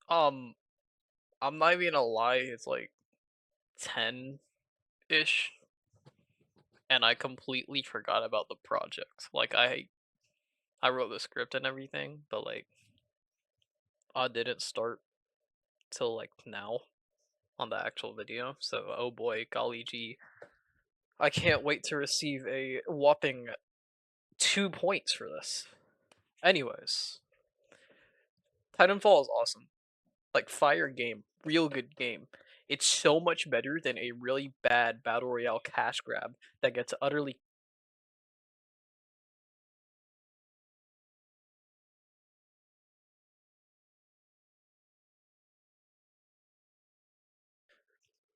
Um, I'm not even gonna lie, it's like 10-ish, and I completely forgot about the project. Like I wrote the script and everything, but like I didn't start till like now on the actual video. So oh boy, golly gee, I can't wait to receive a whopping 2 points for this. Anyways, Titanfall is awesome. Like fire game, real good game. It's so much better than a really bad battle royale cash grab that gets utterly.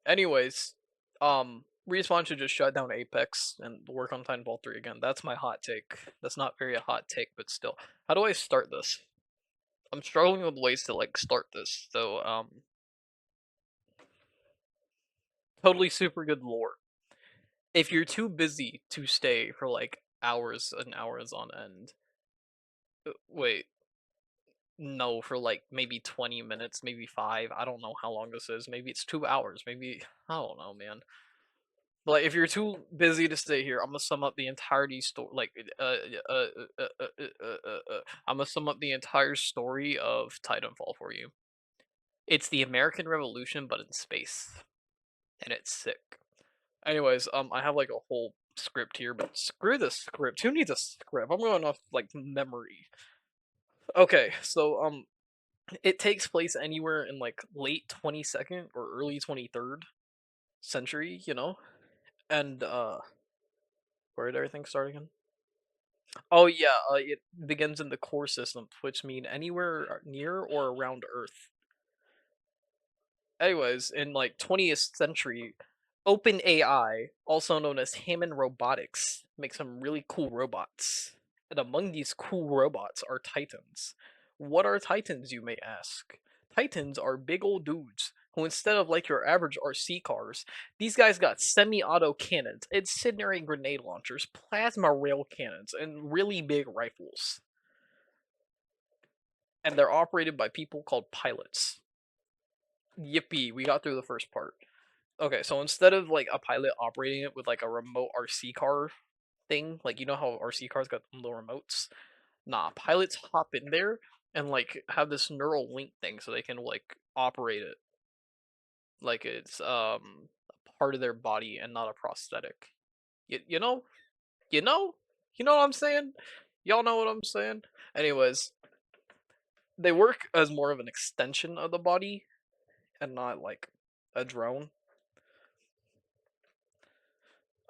Anyways, Respawn should just shut down Apex and work on Titanfall 3 again. That's my hot take. That's not very a hot take, but still. How do I start this? I'm struggling with ways to like start this. So totally super good lore. If you're too busy to stay for like hours and hours on end, wait, no, for like maybe 20 minutes, maybe 5. I don't know how long this is. Maybe it's 2 hours. Maybe I don't know, man. But like, if you're too busy to stay here, I'm gonna sum up the entirety story. Like, I'm gonna sum up the entire story of Titanfall for you. It's the American Revolution, but in space, and it's sick. Anyways, I have like a whole script here, but screw the script. Who needs a script? I'm going off like memory. Okay, so it takes place anywhere in like late 22nd or early 23rd century, and where did everything start again? Oh yeah, it begins in the core system, which mean anywhere near or around Earth. Anyways, in like 20th century, OpenAI, also known as Hammond Robotics, makes some really cool robots. And among these cool robots are Titans. What are Titans, you may ask? Titans are big old dudes who, instead of like your average RC cars, these guys got semi-auto cannons, incendiary grenade launchers, plasma rail cannons, and really big rifles. And they're operated by people called pilots. Yippee, we got through the first part. Okay, so instead of like a pilot operating it with like a remote RC car thing, like you know how RC cars got the remotes? Nah, pilots hop in there and like have this neural link thing so they can like operate it like it's a part of their body and not a prosthetic. You know? You know? You know what I'm saying? Y'all know what I'm saying? Anyways, they work as more of an extension of the body and not like a drone.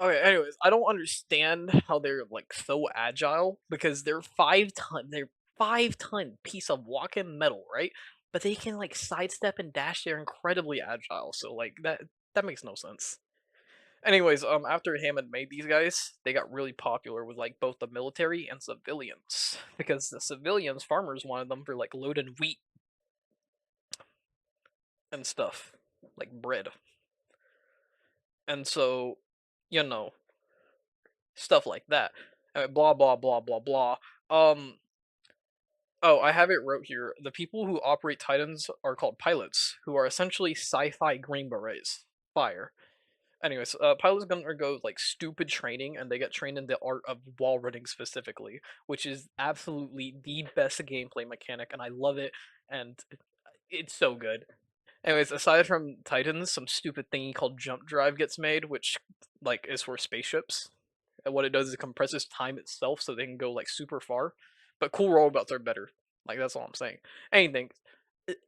Okay, anyways, I don't understand how they're like so agile because they're 5-ton piece of walking metal, right? But they can like sidestep and dash. They're incredibly agile. So like that makes no sense. Anyways, after Hammond made these guys, they got really popular with like both the military and civilians because the civilians, farmers wanted them for like loaded wheat and stuff, like bread. And so, you know, stuff like that. Blah blah blah blah blah. Um, oh, I have it wrote here. The people who operate Titans are called pilots, who are essentially sci-fi Green Berets. Fire. Anyways, pilots gonna undergo like stupid training, and they get trained in the art of wall running specifically, which is absolutely the best gameplay mechanic, and I love it, and it's so good. Anyways, aside from Titans, some stupid thingy called jump drive gets made, which like is for spaceships. And what it does is it compresses time itself so they can go like super far. But cool robots are better. Like that's all I'm saying. Anything,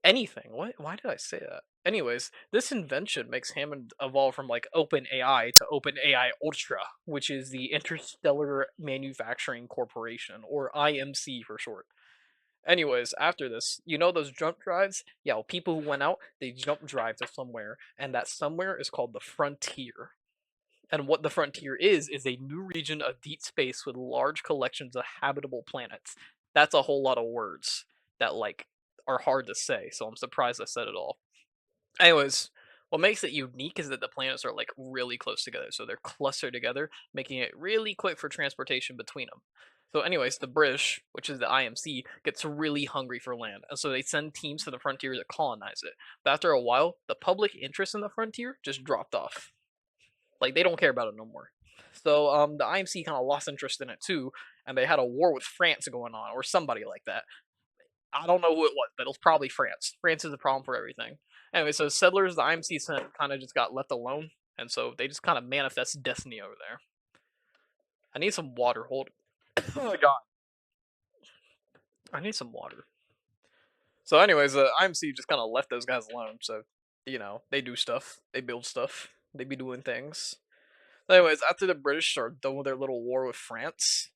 anything. What? Why did I say that? Anyways, this invention makes Hammond evolve from like OpenAI to OpenAI Ultra, which is the Interstellar Manufacturing Corporation, or IMC for short. Anyways, after this, you know those jump drives? Yeah, well, people who went out, they jump drive to somewhere, and that somewhere is called the frontier. And what the frontier is a new region of deep space with large collections of habitable planets. That's a whole lot of words that like are hard to say, so I'm surprised I said it all. Anyways, what makes it unique is that the planets are like really close together, so they're clustered together, making it really quick for transportation between them. So, anyways, the British, which is the IMC, gets really hungry for land, and so they send teams to the frontier to colonize it. But after a while, the public interest in the frontier just dropped off. Like they don't care about it no more. So the IMC kind of lost interest in it too, and they had a war with France going on, or somebody like that. I don't know who it was, but it was probably France. France is the problem for everything. Anyway, so settlers the IMC sent kind of just got left alone, and so they just kind of manifest destiny over there. I need some water. Hold. Oh my god, I need some water. So, anyways, the IMC just kind of left those guys alone. So, they do stuff, they build stuff, they be doing things. Anyways, after the British are done with their little war with France,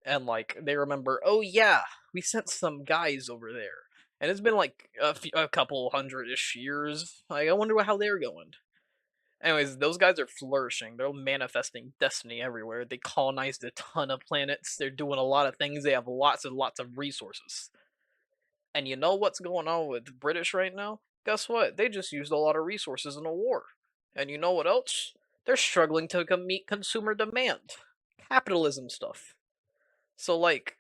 and like they remember, oh yeah, we sent some guys over there, and it's been like a couple hundred-ish years. Like, I wonder how they're going. Anyways, those guys are flourishing. They're manifesting destiny everywhere. They colonized a ton of planets. They're doing a lot of things. They have lots and lots of resources. And you know what's going on with British right now? Guess what? They just used a lot of resources in a war. And you know what else? They're struggling to meet consumer demand. Capitalism stuff. So, like,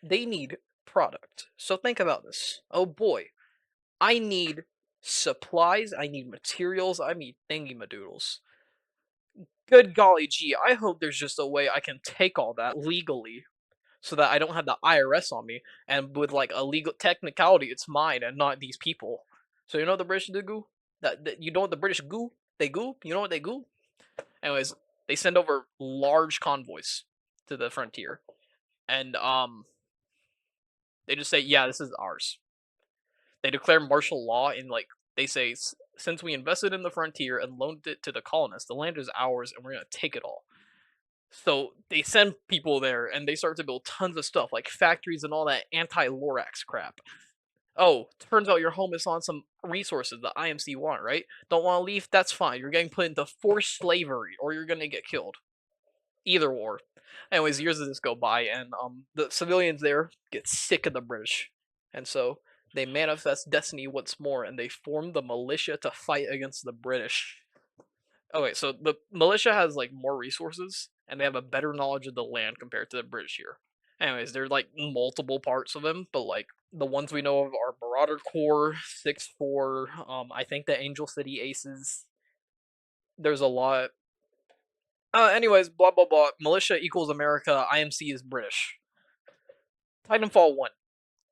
they need product. So, think about this. Oh boy, I need supplies, I need materials, I need thingy madoodles. Good golly gee, I hope there's just a way I can take all that legally so that I don't have the IRS on me, and with like a legal technicality, it's mine and not these people. So you know what the British do? That you know what the British goo? They goo. You know what they goo? Anyways, they send over large convoys to the frontier, and they just say, "Yeah, this is ours." They declare martial law, and like they say, "Since we invested in the frontier and loaned it to the colonists, the land is ours, and we're gonna take it all." So they send people there, and they start to build tons of stuff like factories and all that anti-Lorax crap. Oh, turns out your home is on some resources the IMC want, right? Don't want to leave? That's fine. You're getting put into forced slavery, or you're gonna get killed. Either war. Anyways, years of this go by, and the civilians there get sick of the British, and so they manifest destiny once more, and they form the militia to fight against the British. Okay, so the militia has like more resources, and they have a better knowledge of the land compared to the British here. Anyways, there's like multiple parts of them, but like the ones we know of are Marauder Corps, 6-4. I think the Angel City Aces. There's a lot. Anyways, blah blah blah. Militia equals America. IMC is British. Titanfall 1.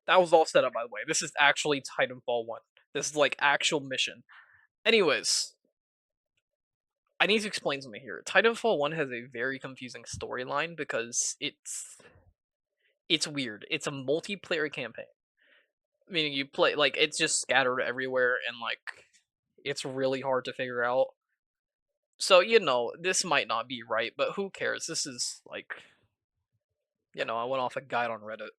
That was all set up, by the way. This is actually Titanfall 1. This is like actual mission. Anyways, I need to explain something here. Titanfall 1 has a very confusing storyline because it's weird. It's a multiplayer campaign. Meaning you play like it's just scattered everywhere and like it's really hard to figure out. So, this might not be right, but who cares? This is like I went off a guide on Reddit.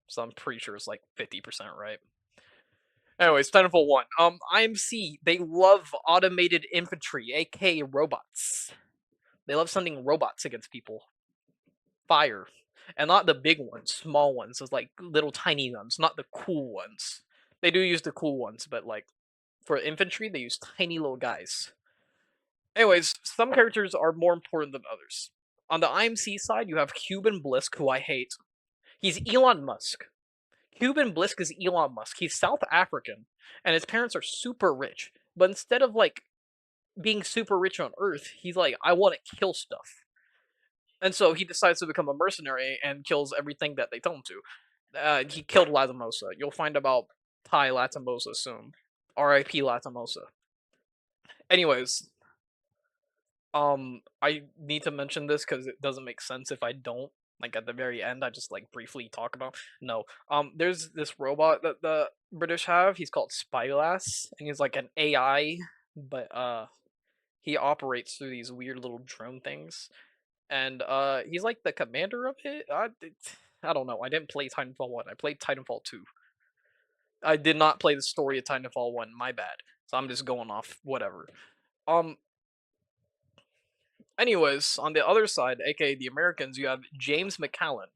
So I'm pretty sure it's like 50% right. Anyways, Titanfall 1. IMC, they love automated infantry, aka robots. They love sending robots against people. Fire. And not the big ones, small ones. Those like little tiny guns, not the cool ones. They do use the cool ones, but like for infantry, they use tiny little guys. Anyways, some characters are more important than others. On the IMC side, you have Cuban Blisk, who I hate. He's Elon Musk. Cuban Blisk is Elon Musk. He's South African, and his parents are super rich. But instead of like being super rich on Earth, he's like, I want to kill stuff. And so he decides to become a mercenary and kills everything that they tell him to. He killed Latamosa. You'll find about Ty Latamosa soon. R.I.P. Latamosa. Anyways, I need to mention this because it doesn't make sense if I don't. Like at the very end, I just like briefly talk about. No, there's this robot that the British have. He's called Spyglass, and he's like an AI, but he operates through these weird little drone things, and he's like the commander of it. I don't know. I didn't play Titanfall 1. I played Titanfall 2. I did not play the story of Titanfall 1. My bad. So I'm just going off whatever. Um. Anyways, on the other side, aka the Americans, you have James McCallan.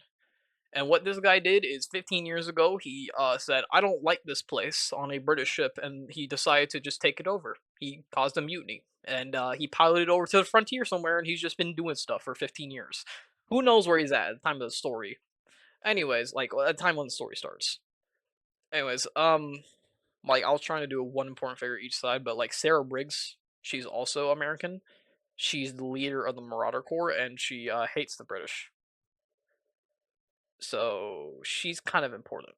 And what this guy did is 15 years ago, he said, I don't like this place on a British ship, and he decided to just take it over. He caused a mutiny, and he piloted over to the frontier somewhere, and he's just been doing stuff for 15 years. Who knows where he's at the time of the story? Anyways, like at the time when the story starts. Anyways, like I was trying to do a one important figure each side, but like Sarah Briggs, she's also American. She's the leader of the Marauder Corps, and she hates the British. So she's kind of important.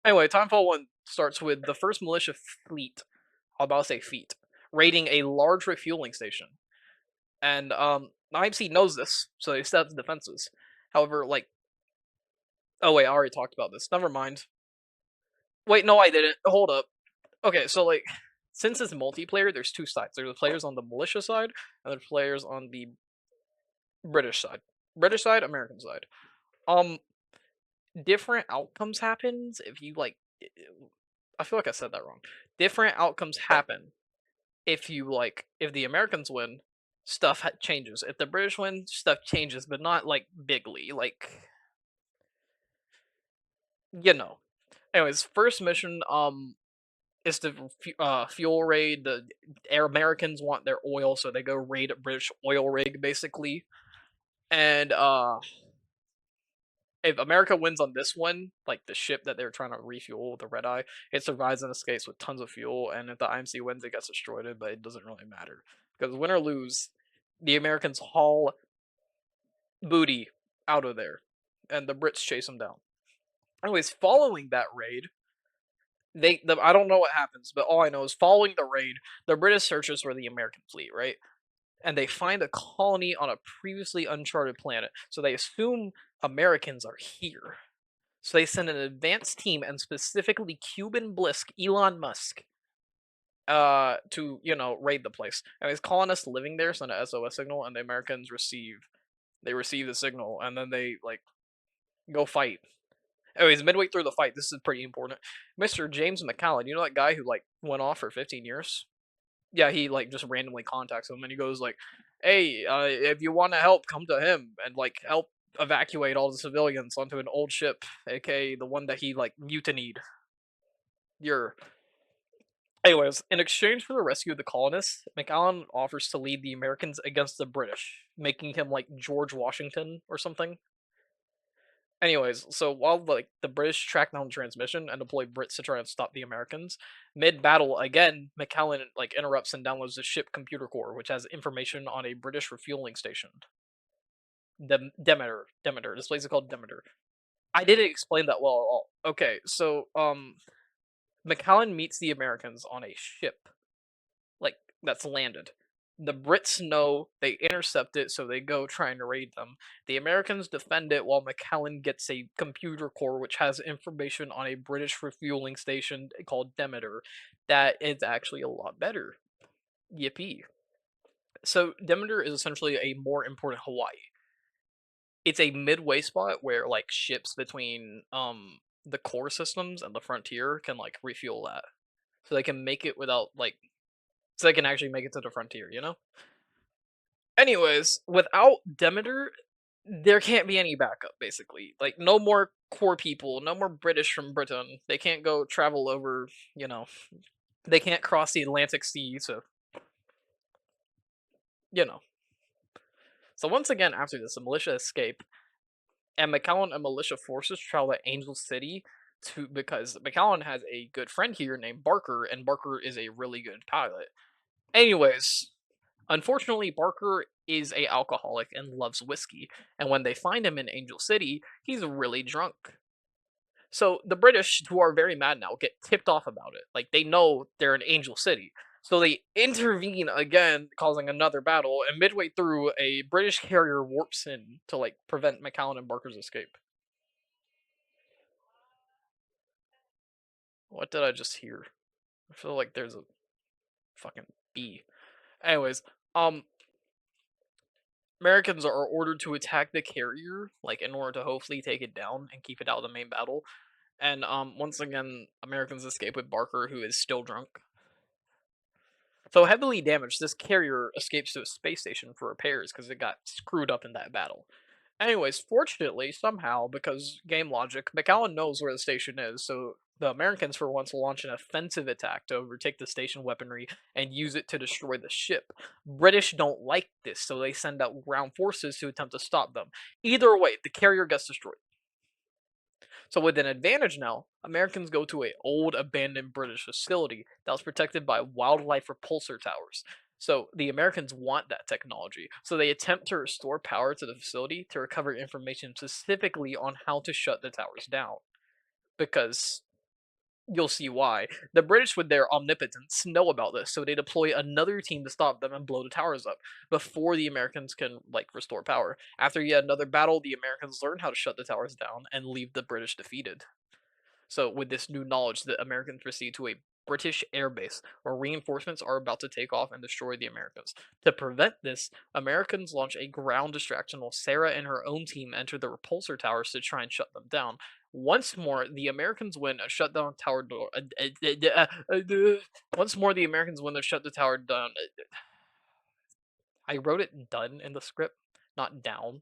Anyway, Timefall 1 starts with the first militia fleet, I'm about to say feet, raiding a large refueling station. And the IMC knows this, so they set up the defenses. However, like, oh wait, I already talked about this. Never mind. Wait, no, I didn't. Hold up. Okay, so like, since it's multiplayer, there's two sides. There's the players on the militia side, and there's players on the British side. British side, American side. Um, different outcomes happens if you like. I feel like I said that wrong. Different outcomes happen if you like. If the Americans win, stuff changes. If the British win, stuff changes, but not like bigly. Like, you know. Anyways, first mission is to fuel raid. The Americans want their oil, so they go raid a British oil rig basically. And if America wins on this one, like the ship that they're trying to refuel, the Red Eye, it survives and escapes with tons of fuel. And if the IMC wins, it gets destroyed. But it doesn't really matter because win or lose, the Americans haul booty out of there, and the Brits chase them down. Anyways, following that raid, I don't know what happens, but all I know is following the raid, the British searches for the American fleet, right? And they find a colony on a previously uncharted planet. So they assume Americans are here. So they send an advanced team and specifically Cuban Blisk, Elon Musk, to raid the place. And these colonists living there send a SOS signal, and the Americans receive the signal, and then they like go fight. Anyways, midway through the fight, this is pretty important. Mr. James McCallan, you know that guy who like went off for 15 years? Yeah, he like just randomly contacts him and he goes like, "Hey, if you want to help, come to him and like help evacuate all the civilians onto an old ship, aka the one that he like mutinied." You're Anyways, in exchange for the rescue of the colonists, McAllen offers to lead the Americans against the British, making him like George Washington or something. Anyways, so while like the British track down the transmission and deploy Brits to try and stop the Americans, mid battle again, McCallan like interrupts and downloads the ship computer core, which has information on a British refueling station. Demeter. This place is called Demeter. I didn't explain that well at all. Okay, so McCallan meets the Americans on a ship, like that's landed. The Brits know, they intercept it, so they go trying to raid them. The Americans defend it while McCallan gets a computer core which has information on a British refueling station called Demeter that is actually a lot better. Yippee. So Demeter is essentially a more important Hawaii. It's a midway spot where like ships between the core systems and the frontier can like refuel that. So they can make it without like so they can actually make it to the frontier, you know? Anyways, without Demeter, there can't be any backup, basically. Like, no more core people, no more British from Britain. They can't go travel over, you know, they can't cross the Atlantic Sea, so, you know. So, once again, after this, the militia escape, and McCallan and militia forces travel to Angel City because McCallan has a good friend here named Barker, and Barker is a really good pilot. Anyways, unfortunately, Barker is a alcoholic and loves whiskey, and when they find him in Angel City, he's really drunk. So the British, who are very mad now, get tipped off about it. Like they know they're in Angel City. So they intervene again, causing another battle, and midway through, a British carrier warps in to like prevent McCallan and Barker's escape. What did I just hear? I feel like there's a fucking bee. Anyways, um Americans are ordered to attack the carrier, like in order to hopefully take it down and keep it out of the main battle. And once again, Americans escape with Barker, who is still drunk. So heavily damaged, this carrier escapes to a space station for repairs because it got screwed up in that battle. Anyways, fortunately, somehow, because game logic, McAllen knows where the station is, so the Americans for once launch an offensive attack to overtake the station weaponry and use it to destroy the ship. British don't like this, so they send out ground forces to attempt to stop them. Either way, the carrier gets destroyed. So with an advantage now, Americans go to a old abandoned British facility that was protected by wildlife repulsor towers. So the Americans want that technology. So they attempt to restore power to the facility to recover information specifically on how to shut the towers down. Because you'll see why. The British, with their omnipotence, know about this, so they deploy another team to stop them and blow the towers up before the Americans can restore power. After yet another battle, the Americans learn how to shut the towers down and leave the British defeated. So, with this new knowledge, the Americans proceed to a British airbase where reinforcements are about to take off and destroy the Americans. To prevent this, Americans launch a ground distraction while Sarah and her own team enter the repulsor towers to try and shut them down. Once more, the Americans win a shutdown tower door. Once more, the Americans win to shut the tower down. I wrote it done in the script, not down.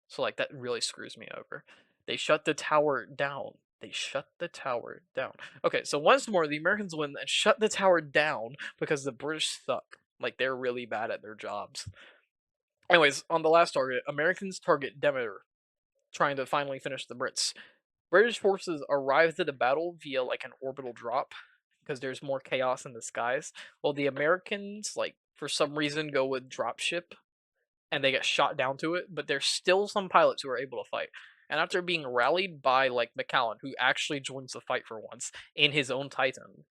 So that really screws me over. They shut the tower down. They shut the tower down. Okay, so once more, the Americans win and shut the tower down because the British suck. They're really bad at their jobs. Anyways, on the last target, Americans target Demeter, trying to finally finish the Brits. British forces arrive to the battle via an orbital drop because there's more chaos in the skies, while the Americans, for some reason, go with dropship and they get shot down to it, but there's still some pilots who are able to fight. And after being rallied by McAllen, who actually joins the fight for once in his own Titan,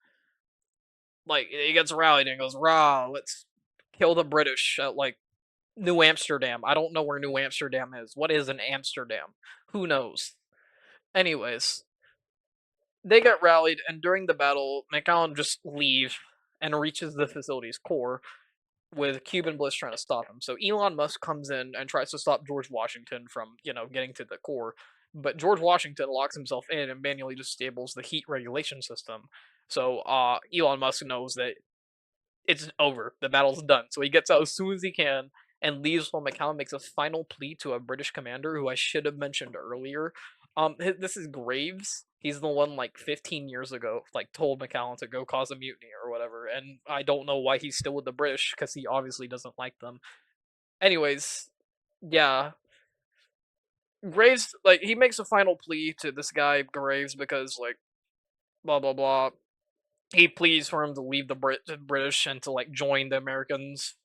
he gets rallied and goes, "Rah, let's kill the British at New Amsterdam." I don't know where New Amsterdam is. What is an Amsterdam? Who knows? Anyways, they get rallied, and during the battle, McAllen just leaves and reaches the facility's core, with Cuban Bliss trying to stop him. So Elon Musk comes in and tries to stop George Washington from, getting to the core. But George Washington locks himself in and manually disables the heat regulation system. So Elon Musk knows that it's over. The battle's done. So he gets out as soon as he can and leaves while McCallum makes a final plea to a British commander who I should have mentioned earlier. This is Graves. He's the one 15 years ago told McCallum to go cause a mutiny or whatever, and I don't know why he's still with the British because he obviously doesn't like them. Anyways, yeah, Graves he makes a final plea to this guy Graves because blah blah blah. He pleads for him to leave the British and to join the Americans.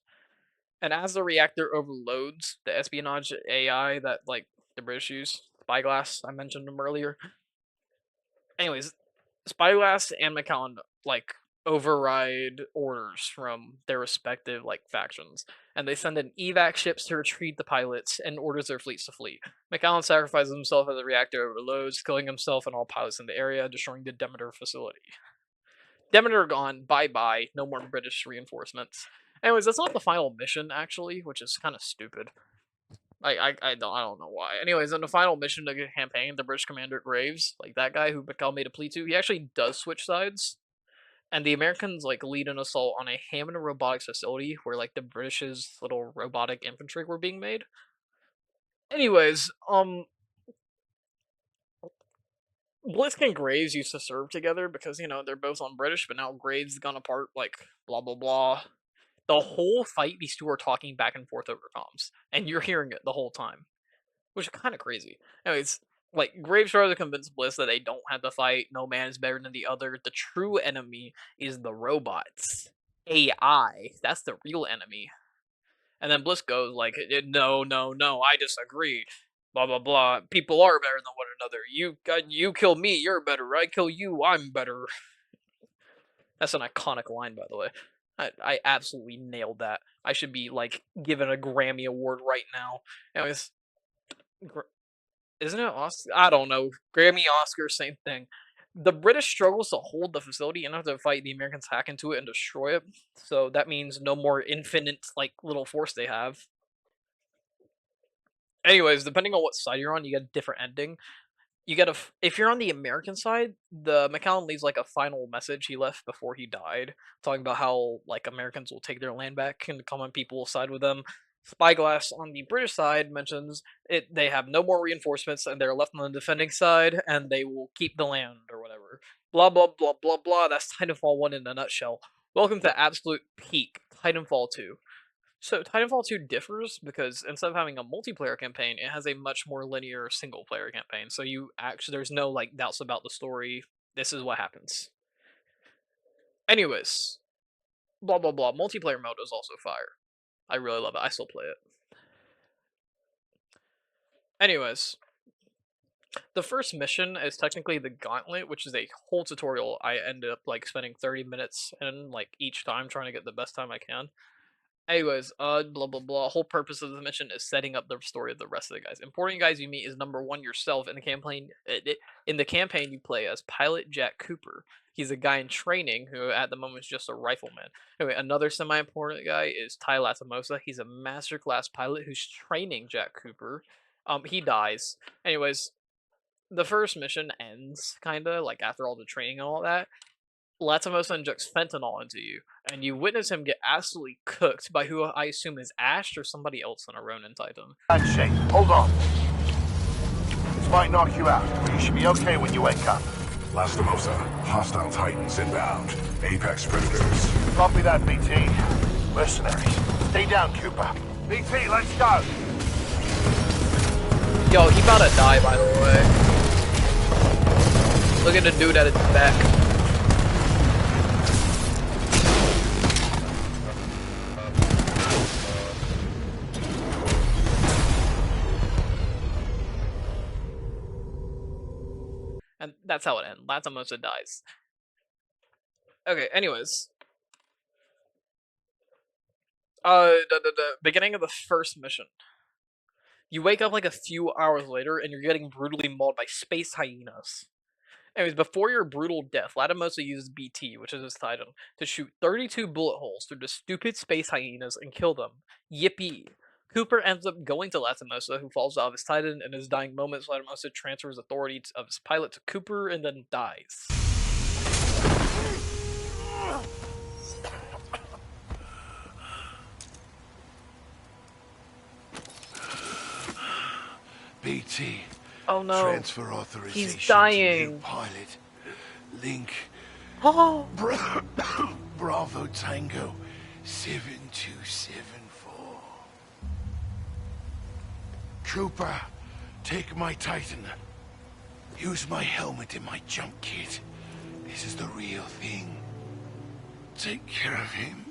And as the reactor overloads, the espionage AI that the British use, Spyglass, I mentioned them earlier. Anyways, Spyglass and McCowan override orders from their respective factions, and they send in evac ships to retrieve the pilots and orders their fleets to flee. McCowan sacrifices himself as the reactor overloads, killing himself and all pilots in the area, destroying the Demeter facility. Demeter gone, bye bye, no more British reinforcements. Anyways, that's not the final mission actually, which is kind of stupid. I don't know why. Anyways, in the final mission of the campaign, the British commander Graves, that guy who Mikhail made a plea to, he actually does switch sides, and the Americans lead an assault on a Hammond robotics facility where the British's little robotic infantry were being made. Anyways, Blisk and Graves used to serve together because they're both on British, but now Graves gone apart. Blah blah blah. The whole fight, these two are talking back and forth over comms, and you're hearing it the whole time, which is kind of crazy. Anyways, Graves tries to convince Bliss that they don't have to fight. No man is better than the other. The true enemy is the robots, AI. That's the real enemy. And then Bliss goes no, no, no, I disagree. Blah blah blah. People are better than one another. You kill me, you're better. I kill you, I'm better. That's an iconic line, by the way. I absolutely nailed that. I should be given a Grammy award right now. Anyways, isn't it Oscar? I don't know. Grammy, Oscar, same thing. The British struggles to hold the facility and have to fight the Americans hack into it and destroy it. So that means no more infinite little force they have. Anyways, depending on what side you're on, you get a different ending. You get if you're on the American side, the McCallum leaves a final message he left before he died, talking about how Americans will take their land back and the common people will side with them. Spyglass on the British side mentions they have no more reinforcements and they're left on the defending side and they will keep the land or whatever. Blah blah blah blah blah. That's Titanfall 1 in a nutshell. Welcome to absolute peak Titanfall 2. So Titanfall 2 differs because instead of having a multiplayer campaign, it has a much more linear single player campaign. So you actually there's no like doubts about the story. This is what happens. Anyways, blah blah blah. Multiplayer mode is also fire. I really love it. I still play it. Anyways, the first mission is technically the Gauntlet, which is a whole tutorial. I ended up like spending 30 minutes in like each time trying to get the best time I can. Anyways, blah blah blah. Whole purpose of the mission is setting up the story of the rest of the guys. Important guys you meet is number one yourself in the campaign. In the campaign, you play as Pilot Jack Cooper. He's a guy in training who, at the moment, is just a rifleman. Anyway, another semi-important guy is Ty Latamosa. He's a master class pilot who's training Jack Cooper. He dies. Anyways, the first mission ends kinda like after all the training and all that. Latamosa injects fentanyl into you, and you witness him get absolutely cooked by who I assume is Ash or somebody else on a Ronin Titan. Handshake. Hold on. This might knock you out, but you should be okay when you wake up. Lastimosa, hostile Titans inbound. Apex predators. Copy that, BT. Mercenaries. Stay down, Cooper. BT, let's go. Yo, he about to die, by the way. Look at the dude at his back. And that's how it ends. Latamosa dies. Okay, anyways. The beginning of the first mission. You wake up like a few hours later and you're getting brutally mauled by space hyenas. Anyways, before your brutal death, Latamosa uses BT, which is his titan, to shoot 32 bullet holes through the stupid space hyenas and kill them. Yippee! Cooper ends up going to Latamosa, who falls out of his titan. In his dying moments, Latamosa transfers authority of his pilot to Cooper and then dies. BT. Oh no. Transfer authorization. He's dying. To new pilot. Link. Oh! Bravo Tango 7274. Cooper, take my Titan. Use my helmet and my jump kit. This is the real thing. Take care of him.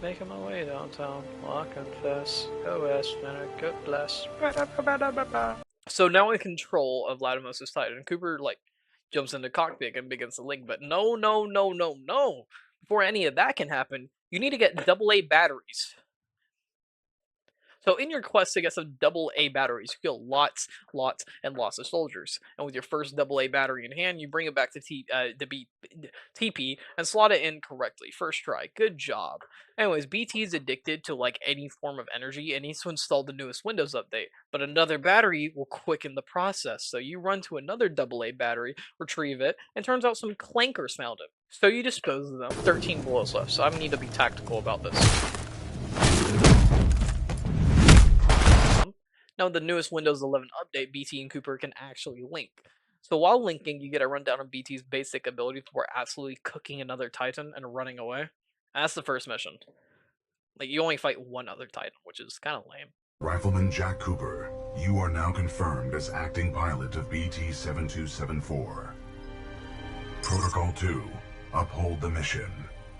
Making my way downtown, well, I confess. OS, God bless. So now in control of Latamosa's Titan, Cooper, like, jumps into the cockpit and begins to link, but no, no, no, no, no! Before any of that can happen, you need to get AA batteries. So in your quest to get some AA batteries, you kill lots, and lots of soldiers. And with your first AA battery in hand, you bring it back to TP and slot it in correctly. First try. Good job. Anyways, BT is addicted to like any form of energy and needs to install the newest Windows update. But another battery will quicken the process. So you run to another AA battery, retrieve it, and turns out some clankers found it. So you dispose of them. 13 bullets left, so I need to be tactical about this. Now, with the newest Windows 11 update, BT and Cooper can actually link. So while linking, you get a rundown of BT's basic abilities before absolutely cooking another Titan and running away. And that's the first mission. Like, you only fight one other Titan, which is kind of lame. Rifleman Jack Cooper, you are now confirmed as acting pilot of BT-7274. Protocol 2, uphold the mission.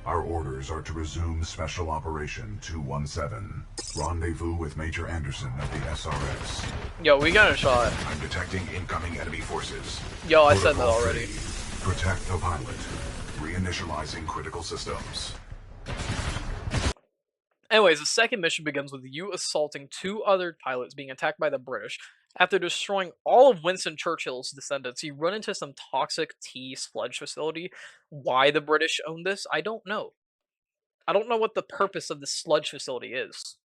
Our orders are to resume Special Operation 217. Rendezvous with Major Anderson of the SRS. Yo, we got a shot. I'm detecting incoming enemy forces. Yo, I said that already. 3, protect the pilot. Reinitializing critical systems. Anyways, the second mission begins with you assaulting 2 other pilots being attacked by the British. After destroying all of Winston Churchill's descendants, you run into some toxic tea sludge facility. Why the British own this, I don't know. I don't know what the purpose of this sludge facility is.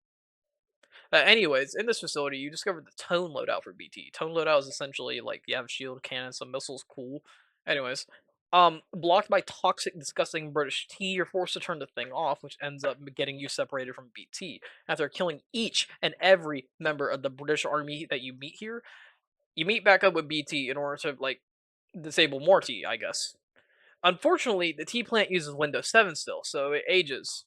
Anyways, in this facility, you discovered the tone loadout for BT. Tone loadout is essentially like you have a shield, cannon, some missiles, cool. Anyways, Blocked by toxic, disgusting British tea, you're forced to turn the thing off, which ends up getting you separated from BT. After killing each and every member of the British Army that you meet here, you meet back up with BT in order to, like, disable more tea, I guess. Unfortunately, the tea plant uses Windows 7 still, so it ages.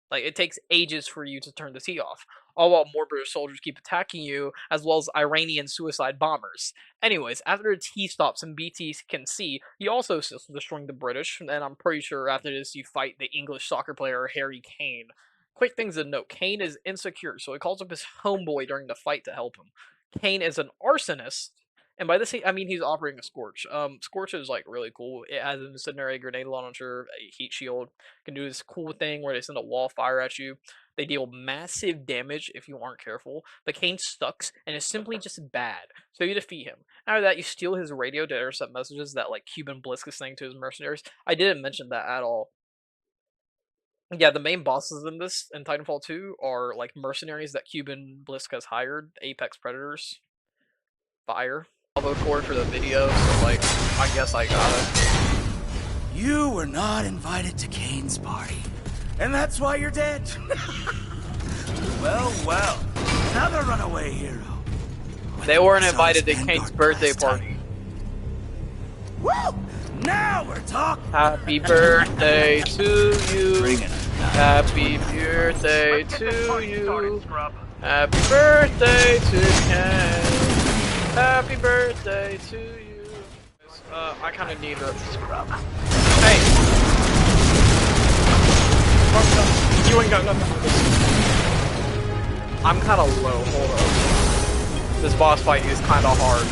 Like, it takes ages for you to turn the tea off, all while more British soldiers keep attacking you, as well as Iranian suicide bombers. Anyways, after the tea stops and BT can see, you also assist in destroying the British, and I'm pretty sure after this you fight the English soccer player Harry Kane. Quick things to note, Kane is insecure, so he calls up his homeboy during the fight to help him. Kane is an arsonist, and by this I mean he's operating a Scorch. Scorch is like really cool. It has an incendiary grenade launcher, a heat shield, can do this cool thing where they send a wall of fire at you. They deal massive damage if you aren't careful. The Kane sucks and is simply just bad, so you defeat him. After that, you steal his radio to intercept messages that like Cuban Blisk is saying to his mercenaries. I didn't mention that at all. Yeah, the main bosses in this in Titanfall 2 are like mercenaries that Cuban Blisk has hired, Apex Predators. Fire. I'll record for the video, so like, I guess I got it. You were not invited to Kane's party, and that's why you're dead. Well, well, another runaway hero. They weren't invited to Kane's birthday party. Woo! Now we're talking. Happy birthday to you. Bring it. Happy birthday to you. Happy birthday to Kane. Happy birthday to you. I kind of need a scrub. Hey! You ain't got nothing. I'm kind of low. Hold up. This boss fight is kind of hard.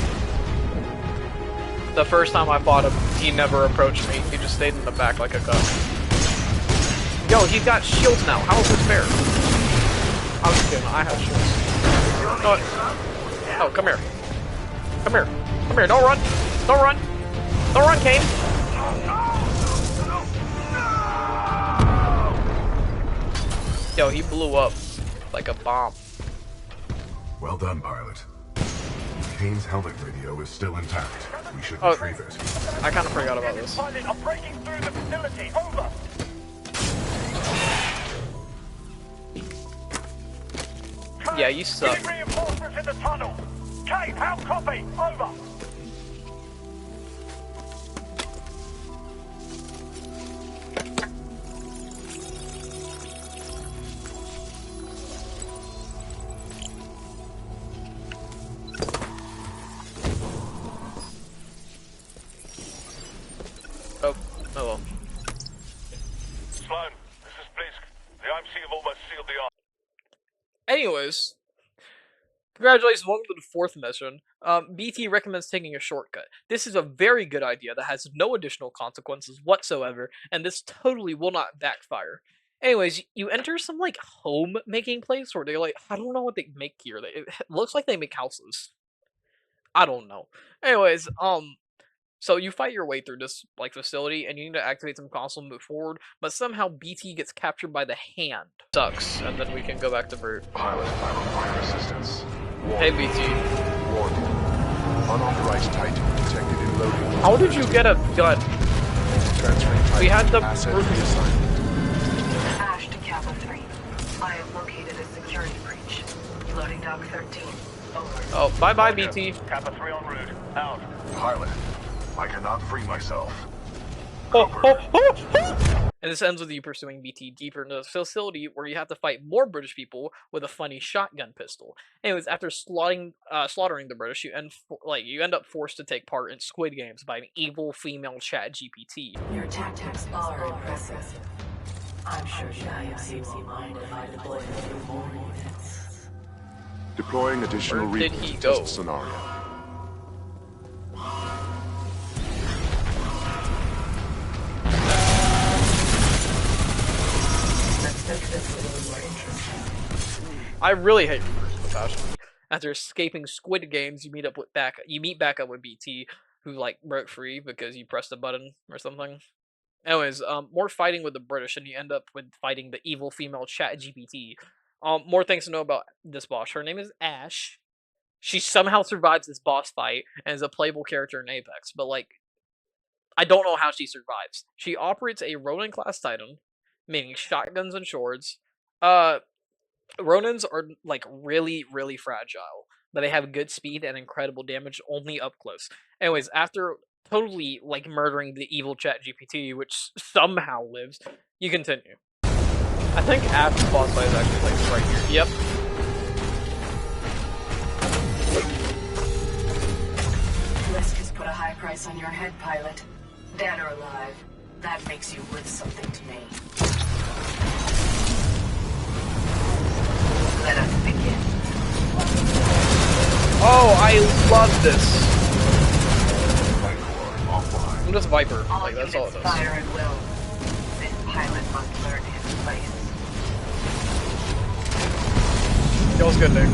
The first time I fought him, he never approached me. He just stayed in the back like a gun. Yo, he's got shields now. How is this fair? I was kidding. I have shields. No, oh, come here. Come here. Come here. Don't run. Don't run. Don't run, Kane. Yo, he blew up like a bomb. Well done, pilot. Kane's helmet radio is still intact. We should retrieve it. I kind of forgot about this. I'm breaking through the facility. Over. Yeah, you suck. Need reinforcements in the tunnel. Kane, how copy? Over. Oh, oh well. Sloan, this is Blisk. The IMC have almost sealed the arm. Anyways, congratulations, welcome to the fourth mission. BT recommends taking a shortcut. This is a very good idea that has no additional consequences whatsoever, and this totally will not backfire. Anyways, you enter some, like, home-making place where they, like, I don't know what they make here. It looks like they make houses. I don't know. Anyways, so you fight your way through this, like, facility, and you need to activate some console and move forward, but somehow BT gets captured by the hand. Sucks, and then we can go back to Brute. Pilot, I require assistance. Hey, BT. Warning. Unauthorized Titan detected in loading. How did you get a gun? Transferring Titan We had the asset roof- reassignment. Ash to Kappa 3. I have located a security breach. Loading dock 13. Over. Oh, bye-bye, BT. Kappa 3 en route. Out. Pilot, I cannot free myself. And this ends with you pursuing BT deeper into the facility where you have to fight more British people with a funny shotgun pistol. Anyways, after slaughtering the British, you end up forced to take part in Squid Games by an evil female chat GPT. Your tactics are impressive. I'm sure the IMC won't mind if I deploy a few more units. Deploying additional Where did recon he to go? test scenario. Let's make this a little more interesting. I really hate reverse compassion. After escaping Squid Games, you meet back up with BT, who like broke free because you pressed a button or something. Anyways, more fighting with the British, and you end up with fighting the evil female chat GPT. More things to know about this boss. Her name is Ash. She somehow survives this boss fight and is a playable character in Apex, but like, I don't know how she survives. She operates a Ronin-class Titan, meaning shotguns and swords. Ronins are like really, really fragile, but they have good speed and incredible damage only up close. Anyways, after totally like murdering the evil Chat GPT, which somehow lives, you continue. I think after the boss fight is actually like right here. Yep. Risk has put a high price on your head, pilot. Dead or alive, that makes you worth something to me. Let us begin. Oh, I love this. Flight core offline. I'm just Viper. All Like that's all it units does. fire at will. This pilot must learn his place. Feels good, Nick.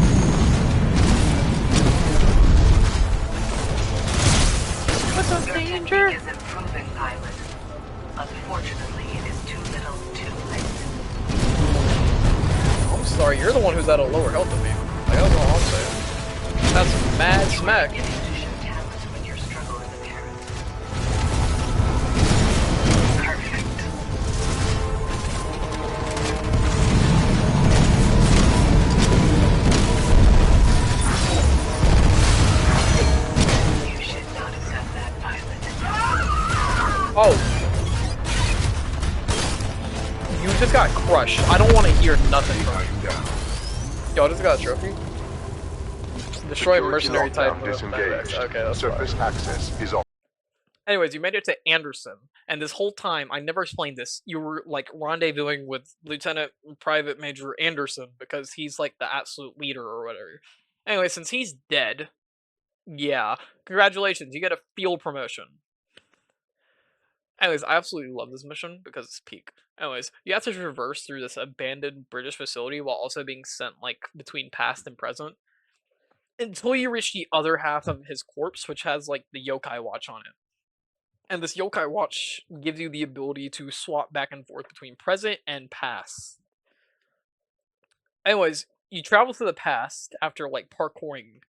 What's up, Your danger? technique is improving, pilot. Unfortunately, it is too little, too late. I'm sorry, you're the one who's at a lower health than me. Like, that's all I'm saying. That's mad smack. Beginning to show talent when your struggle is apparent. Perfect. You should not have done that, pilot. Oh. You just got crushed. I don't want to hear nothing from you. Down. Yo, I just got a trophy. Destroy Security mercenary lockdown type. disengaged. Okay, that's Surface fine. access is off. Anyways, you made it to Anderson, and this whole time, I never explained this, you were, like, rendezvousing with Lieutenant Private Major Anderson, because he's, like, the absolute leader or whatever. Anyway, since he's dead, yeah, congratulations, you get a field promotion. Anyways, I absolutely love this mission, because it's peak. Anyways, you have to traverse through this abandoned British facility while also being sent, like, between past and present, until you reach the other half of his corpse, which has, like, the yokai watch on it. And this yokai watch gives you the ability to swap back and forth between present and past. Anyways, you travel to the past after like parkouring,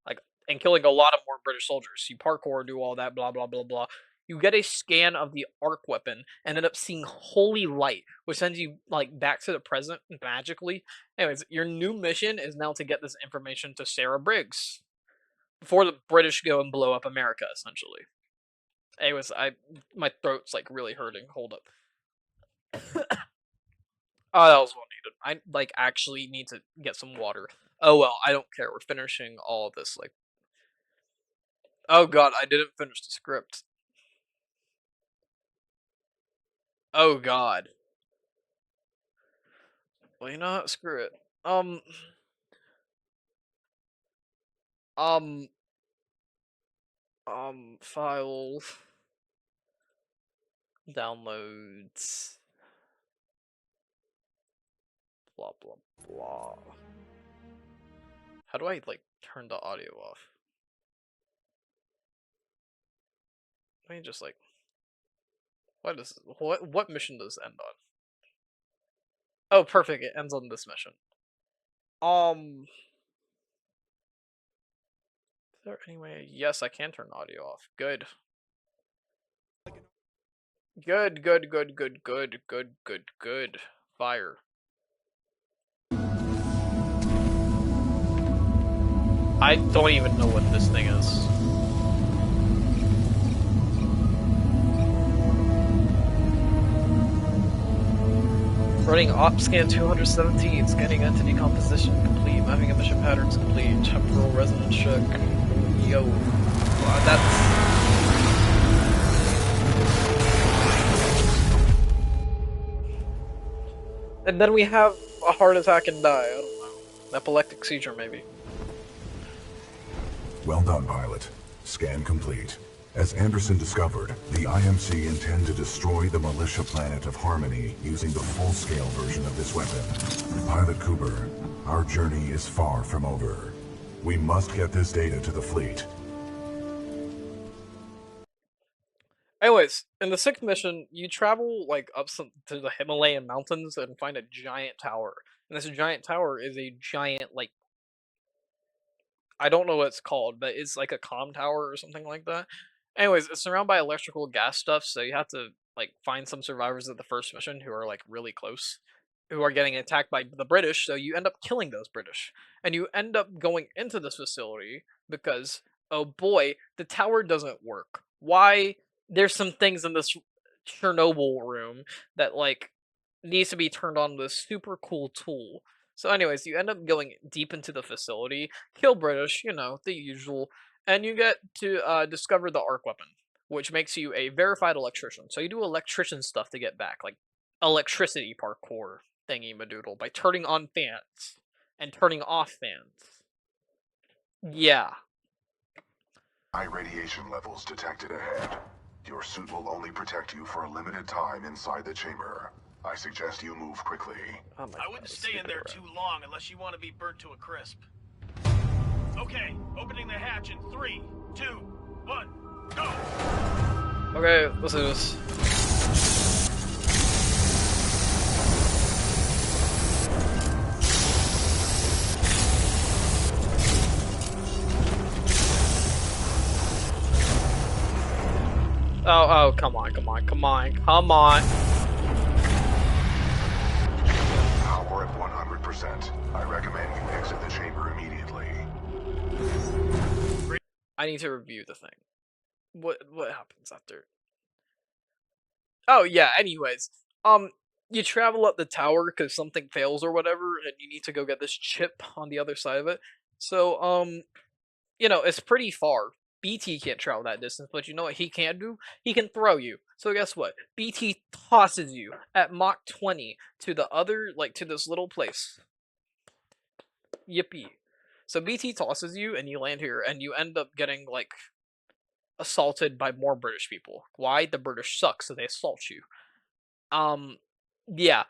like and killing a lot of more British soldiers. You parkour, do all that, blah blah blah blah. You get a scan of the arc weapon and end up seeing holy light, which sends you like back to the present magically. Anyways, your new mission is now to get this information to Sarah Briggs before the British go and blow up America, essentially. Anyways, my throat's like really hurting. Hold up. Oh, that was well needed. I like actually need to get some water. Oh well, I don't care. We're finishing all of this. Like, oh god, I didn't finish the script. Oh god. Well, you know what? Screw it. Um, um, files, downloads, blah blah blah. How do I like turn the audio off? Let me just like, what mission does it end on? Oh, perfect. It ends on this mission. Is there any way? Yes, I can turn the audio off. Good. Good, good, good, good, good, good, good, good. Fire. I don't even know what this thing is. Running OpScan 217, scanning entity composition complete, mapping emission patterns complete, temporal resonance check. Yo. That's... And then we have a heart attack and die, I don't know. Epileptic seizure, maybe. Well done, pilot. Scan complete. As Anderson discovered, the IMC intend to destroy the militia planet of Harmony using the full-scale version of this weapon. Pilot Cooper, our journey is far from over. We must get this data to the fleet. Anyways, in the 6th mission, you travel like up to the Himalayan mountains and find a giant tower. And this giant tower is a giant like I don't know what it's called, but it's like a comm tower or something like that. Anyways, it's surrounded by electrical gas stuff, so you have to like find some survivors of the first mission who are like really close, who are getting attacked by the British. So you end up killing those British, and you end up going into this facility because oh boy, the tower doesn't work. Why? There's some things in this Chernobyl room that like needs to be turned on with a super cool tool. So, anyways, you end up going deep into the facility, kill British, you know, the usual, and you get to discover the arc weapon, which makes you a verified electrician. So you do electrician stuff to get back, like electricity parkour thingy madoodle by turning on fans and turning off fans. Yeah. High radiation levels detected ahead. Your suit will only protect you for a limited time inside the chamber. I suggest you move quickly. Oh my I God, wouldn't this stay in stupid there crap. too long unless you want to be burnt to a crisp. Okay, opening the hatch in 3, 2, 1, go! Okay, let's do this. Oh, come on. Power at 100%. I recommend you exit the chamber immediately. I need to review the thing. What happens after? Oh yeah, anyways. You travel up the tower because something fails or whatever, and you need to go get this chip on the other side of it. So, you know, it's pretty far. BT can't travel that distance, but you know what he can do? He can throw you. So guess what? BT tosses you at Mach 20 to the other, like, to this little place. Yippee. So BT tosses you, and you land here, and you end up getting, like, assaulted by more British people. Why? The British suck, so they assault you. Yeah.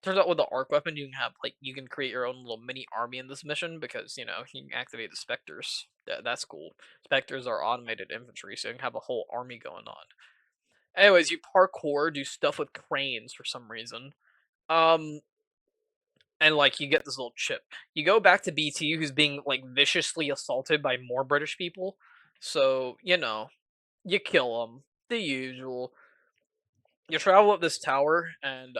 Turns out with the arc weapon, you can have like you can create your own little mini army in this mission because you know you can activate the specters. That's cool. Specters are automated infantry, so you can have a whole army going on. Anyways, you parkour, do stuff with cranes for some reason. Um, and like you get this little chip. You go back to BT, who's being like viciously assaulted by more British people. So you know, you kill them, the usual. You travel up this tower and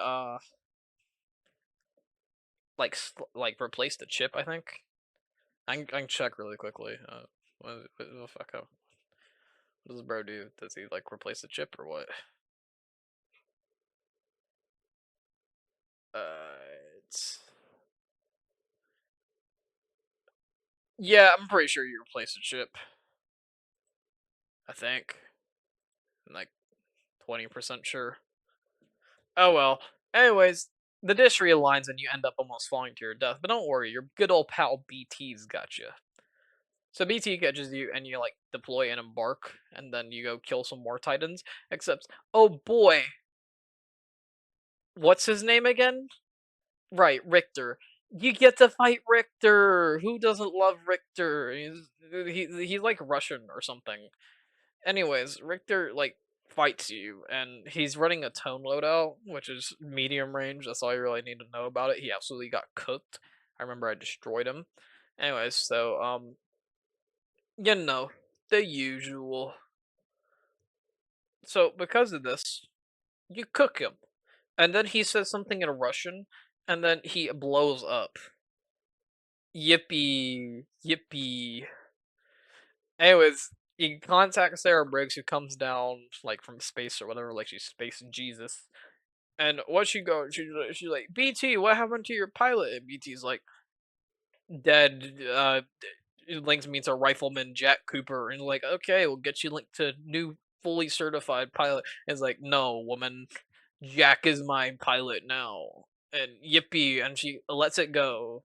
like replace the chip. I think I can check really quickly. What the fuck? What does bro do? Does he like replace the chip or what? It's yeah. I'm pretty sure you replace the chip. I think. I'm like 20% sure. Oh well. Anyways, the dish realigns and you end up almost falling to your death. But don't worry, your good old pal BT's got you. So BT catches you and you like deploy and embark, and then you go kill some more Titans. Except, oh boy, what's his name again? Right, Richter. You get to fight Richter. Who doesn't love Richter? He's like Russian or something. Anyways, Richter like fights you, and he's running a tone loadout, which is medium range. That's all you really need to know about it. He absolutely got cooked. I remember I destroyed him. Anyways, so you know, the usual. So because of this, you cook him, and then he says something in Russian, and then he blows up. Yippee, yippee. Anyways, you contact Sarah Briggs, who comes down like from space or whatever, like she's space Jesus. And what she's like, BT, what happened to your pilot? And BT's like, dead. Links me to Rifleman Jack Cooper, and like, okay, we'll get you linked to new fully certified pilot. And it's like, no, woman, Jack is my pilot now. And yippee, and she lets it go.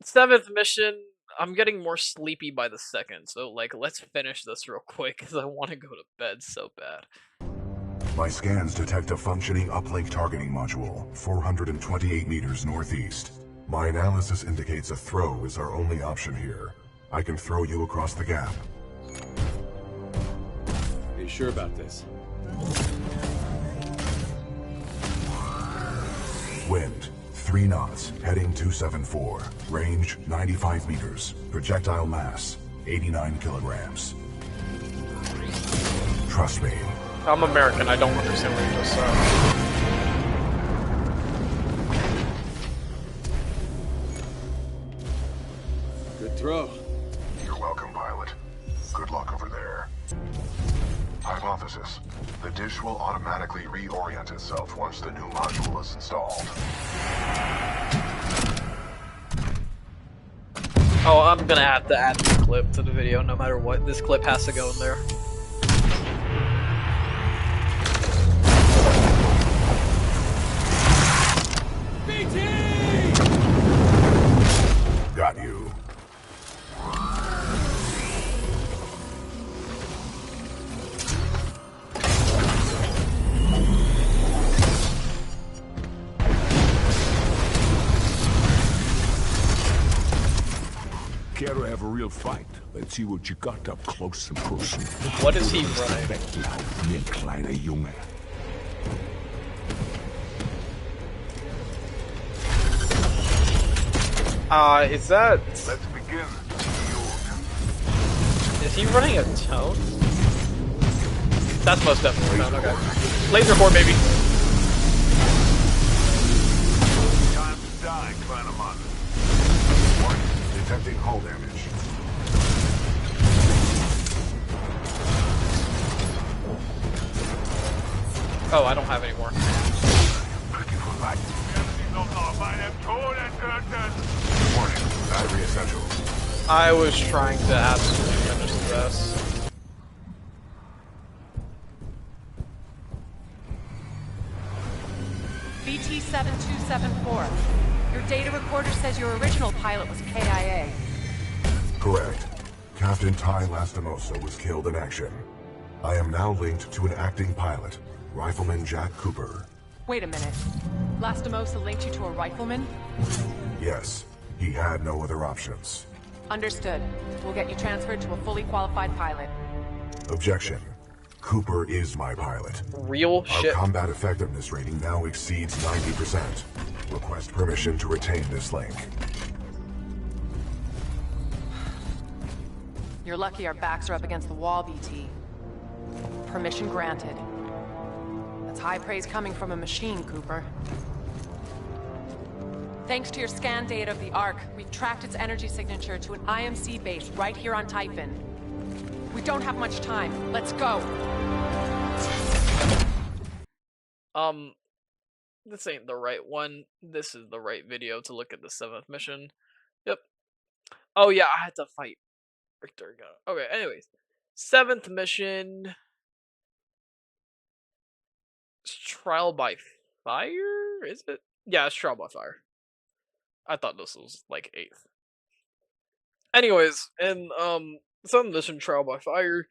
Seventh mission. I'm getting more sleepy by the second, so like, let's finish this real quick because I want to go to bed so bad. My scans detect a functioning uplink targeting module, 428 meters northeast. My analysis indicates a throw is our only option here. I can throw you across the gap. Are you sure about this? Wind, 3 knots, heading 274. Range, 95 meters. Projectile mass, 89 kilograms. Trust me. I'm American, I don't understand what you just said. Good throw. You're welcome, pilot. Good luck over there. Hypothesis. The dish will automatically reorient itself once the new module is installed. Oh, I'm gonna have to add this clip to the video no matter what. This clip has to go in there. Got you. Care to have a real fight? Let's see what you got up close and personal. What is he running? Wettlauf, mir kleiner Junge. Is that... Let's begin. Is he running a tone? That's most definitely a tone, okay. Laser core, baby. Time to die, kleiner Mann. Detecting hull damage. Oh, I don't have any more. Looking for light. Warning. Battery essential. I was trying to absolutely finish this. BT-7274. Your data recorder says your original pilot was KIA. Correct. Captain Ty Lastimosa was killed in action. I am now linked to an acting pilot, Rifleman Jack Cooper. Wait a minute. Lastimosa linked you to a rifleman? Yes, he had no other options. Understood. We'll get you transferred to a fully qualified pilot. Objection. Cooper is my pilot. Real Our shit. combat effectiveness rating now exceeds 90%. Request permission to retain this link. You're lucky our backs are up against the wall, BT. Permission granted. That's high praise coming from a machine, Cooper. Thanks to your scan data of the Ark, we've tracked its energy signature to an IMC base right here on Typhon. We don't have much time. Let's go. This ain't the right one. This is the right video to look at the 7th mission. Yep. Oh yeah, I had to fight Richter. Okay, anyways. 7th mission. It's trial by fire? Is it? Yeah, it's trial by fire. I thought this was like 8th. Anyways, in 7th mission trial by fire,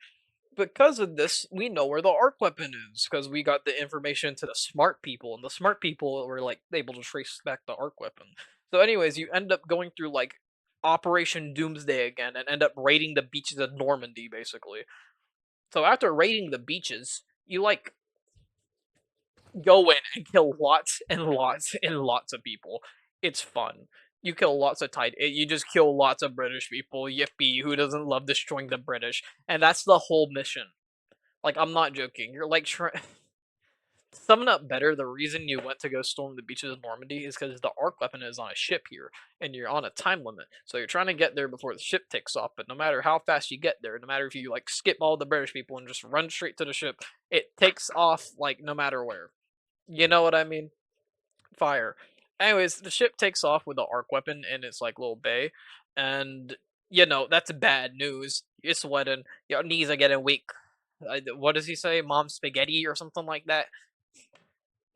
because of this, we know where the arc weapon is, because we got the information to the smart people, and the smart people were like able to trace back the arc weapon. So anyways, you end up going through like Operation Doomsday again and end up raiding the beaches of Normandy, basically. So after raiding the beaches, you like go in and kill lots and lots and lots of people. It's fun. You kill lots of you just kill lots of British people. Yippee! Who doesn't love destroying the British? And that's the whole mission. Like, I'm not joking. You're like summing up better. The reason you went to go storm the beaches of Normandy is because the arc weapon is on a ship here, and you're on a time limit. So you're trying to get there before the ship takes off. But no matter how fast you get there, no matter if you like skip all the British people and just run straight to the ship, it takes off like no matter where. You know what I mean? Fire. Anyways, the ship takes off with the arc weapon in its like little bay, and you know that's bad news. You're sweating, your knees are getting weak. What does he say? Mom spaghetti or something like that.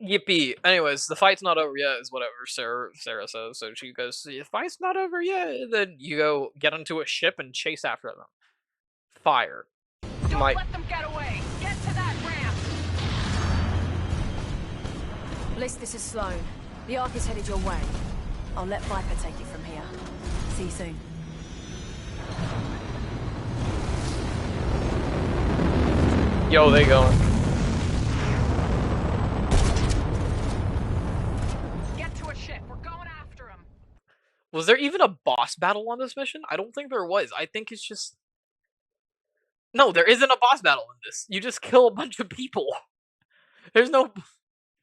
Yippee! Anyways, the fight's not over yet, is whatever Sarah says. So she goes, "The fight's not over yet." And then you go get onto a ship and chase after them. Fire. Don't Like, let them get away. Get to that ramp. Bliss, this is Sloan. The Ark is headed your way. I'll let Viper take it from here. See you soon. yo, they going. Get to a ship. We're going after him. Was there even a boss battle on this mission? I don't think there was. I think it's just No, there isn't a boss battle in this. You just kill a bunch of people. There's no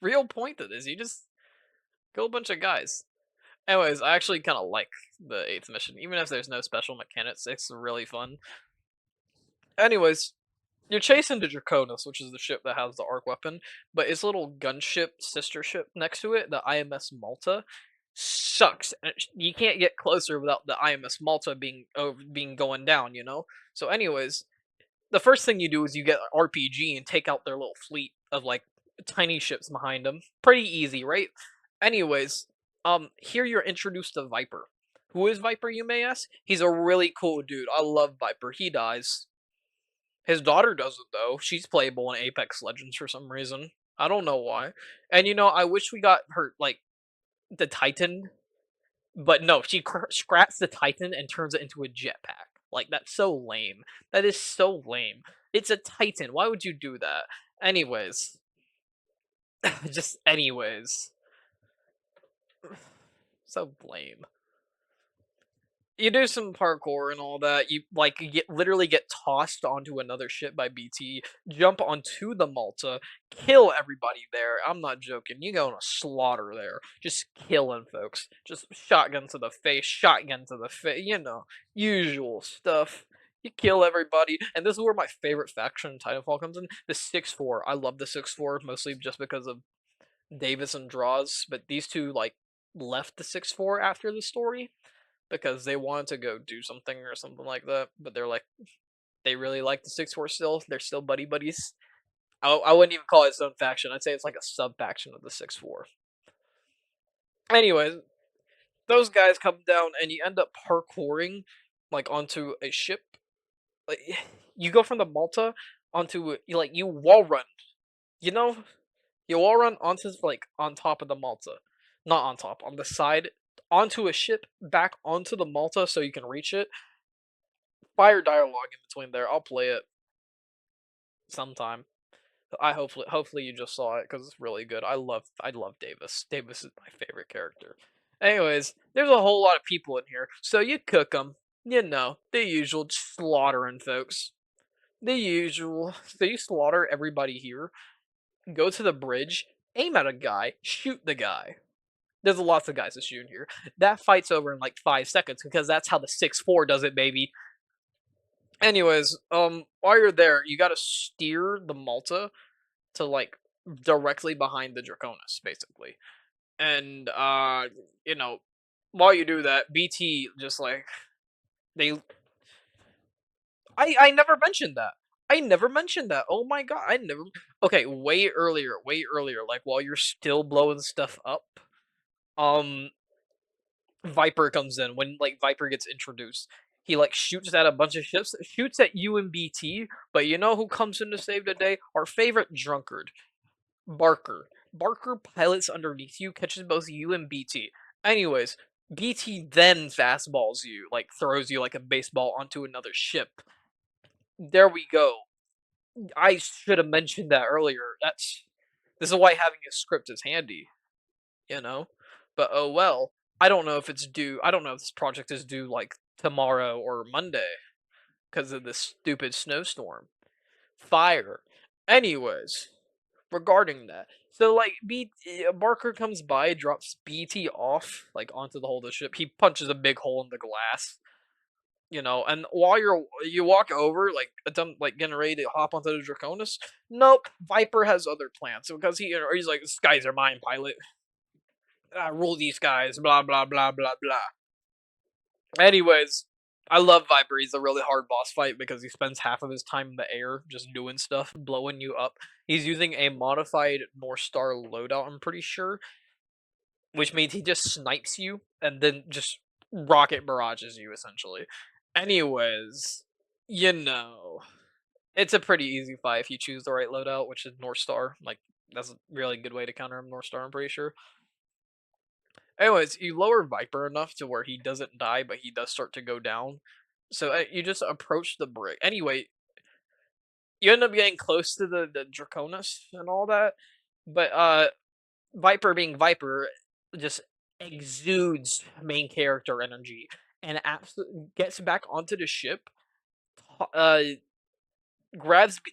real point to this. You just kill a bunch of guys. Anyways, I actually kind of like the 8th mission, even if there's no special mechanics. It's really fun. Anyways, you're chasing the Draconis, which is the ship that has the arc weapon, but its little gunship sister ship next to it, the IMS Malta, sucks. And you can't get closer without the IMS Malta being going down, you know. So, anyways, the first thing you do is you get an RPG and take out their little fleet of like tiny ships behind them. Pretty easy, right? Anyways, here you're introduced to Viper. Who is Viper, you may ask? He's a really cool dude. I love Viper. He dies. His daughter doesn't though. She's playable in Apex Legends for some reason. I don't know why. And I wish we got her like the Titan, but no, she scraps the Titan and turns it into a jetpack. Like that's so lame. That is so lame. It's a Titan. Why would you do that? Anyways, just anyways. So lame. You do some parkour and all that. You like literally get tossed onto another ship by BT, jump onto the Malta, kill everybody there. I'm not joking. You go on a slaughter there, just killing folks. Just shotgun to the face, shotgun to the face. Usual stuff. You kill everybody, and this is where my favorite faction in Titanfall comes in. The 6-4. I love the 6-4 mostly just because of Davis and Draws, but these two like left the 6-4 after the story because they wanted to go do something or something like that. But they're like, they really like the 6-4 still. They're still buddy buddies. I wouldn't even call it its own faction. I'd say it's like a sub faction of the 6-4. Anyways, those guys come down and you end up parkouring like onto a ship. Like you go from the Malta onto you wall run. You know, you wall run onto like on top of the Malta, not on top, on the side, onto a ship, back onto the Malta so you can reach it. Fire dialogue in between there. I'll play it sometime. Hopefully you just saw it because it's really good. I love Davis. Davis is my favorite character. Anyways, there's a whole lot of people in here, so you cook them. The usual, slaughtering folks. The usual. So you slaughter everybody here. Go to the bridge, aim at a guy, shoot the guy. There's lots of guys to shoot here. That fight's over in like 5 seconds because that's how the 6-4 does it, baby. Anyways, while you're there, you gotta steer the Malta to like directly behind the Draconis, basically. And while you do that, BT just like they I never mentioned that. I never mentioned that. Oh my god, I never Okay, way earlier, like while you're still blowing stuff up, um Viper comes in when like Viper gets introduced. He like shoots at a bunch of ships, shoots at you and BT, but you know who comes in to save the day? Our favorite drunkard, Barker. Barker pilots underneath you, catches both you and BT. Anyways, BT then fastballs you, like throws you like a baseball onto another ship. There we go. I should have mentioned that earlier. This is why having a script is handy, you know? But oh well. I don't know if it's due. I don't know if this project is due like tomorrow or Monday because of this stupid snowstorm. Fire. Anyways, regarding that. So like Barker comes by, drops BT off like onto the hull of the ship. He punches a big hole in the glass, and while you walk over like attempt like getting ready to hop onto the Draconis. Nope, Viper has other plans because he's like, "These guys are mine, pilot. I rule these guys." Blah blah blah blah blah. Anyways, I love Viper. He's a really hard boss fight because he spends half of his time in the air just doing stuff, blowing you up. He's using a modified North Star loadout, I'm pretty sure, which means he just snipes you and then just rocket barrages you, essentially. Anyways, it's a pretty easy fight if you choose the right loadout, which is North Star. Like, that's a really good way to counter him, North Star, I'm pretty sure. Anyways, you lower Viper enough to where he doesn't die, but he does start to go down. So you just approach the brick. Anyway, you end up getting close to the Draconis and all that, but Viper being Viper just exudes main character energy and absolutely gets back onto the ship.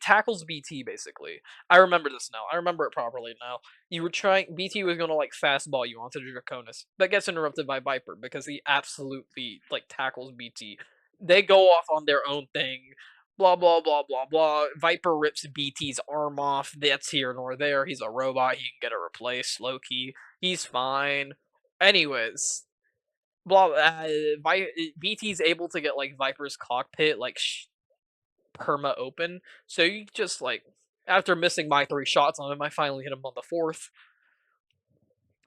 tackles BT basically. I remember this now. I remember it properly now. You were trying BT was gonna like fastball you onto the Draconis, but gets interrupted by Viper because he absolutely like tackles BT. They go off on their own thing. Blah blah blah blah blah. Viper rips BT's arm off. That's here nor there. He's a robot. He can get it replaced. Low key. He's fine. Anyways, BT's able to get like Viper's cockpit like perma open. So you just like after missing my 3 shots on him, I finally hit him on the 4th,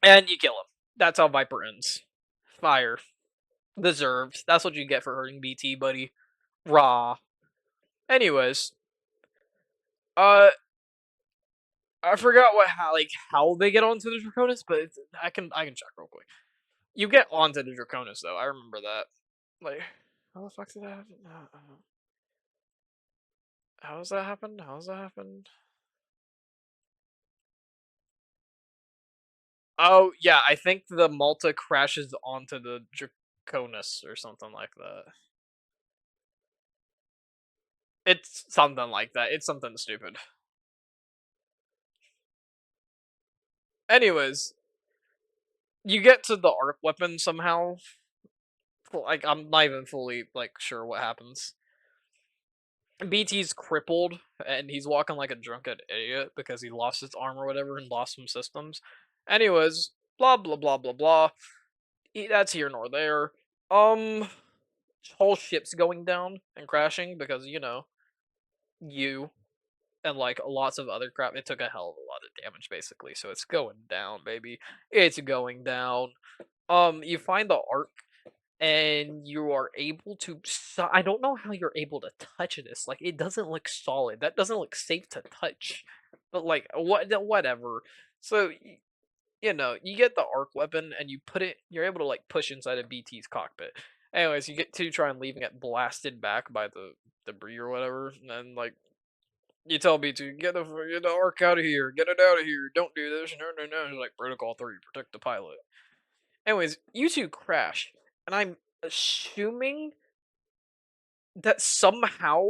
and you kill him. That's how Viper ends. Fire. Deserved. That's what you get for hurting BT, buddy. Raw. Anyways, I forgot how they get onto the Draconis, but I can check real quick. You get onto the Draconis though. I remember that. Like, how the fuck did that happen? How does that happen? How does that happen? Oh yeah, I think the Malta crashes onto the Draconis or something like that. It's something like that. It's something stupid. Anyways, you get to the arc weapon somehow. Like I'm not even fully like sure what happens. BT's crippled and he's walking like a drunken idiot because he lost his arm or whatever and lost some systems. Anyways, blah blah blah blah blah. That's here nor there. Whole ship's going down and crashing because you and like lots of other crap. It took a hell of a lot of damage basically, so it's going down, baby. It's going down. You find the arc and you are able to. I don't know how you're able to touch this. Like it doesn't look solid. That doesn't look safe to touch. But like whatever. So you get the arc weapon and you put it. You're able to like push inside of BT's cockpit. Anyways, you get to try and leaving it blasted back by the debris or whatever, and then like you tell BT get the arc out of here, get it out of here, don't do this, no. It's like Protocol 3, protect the pilot. Anyways, you two crash, and I'm assuming that somehow,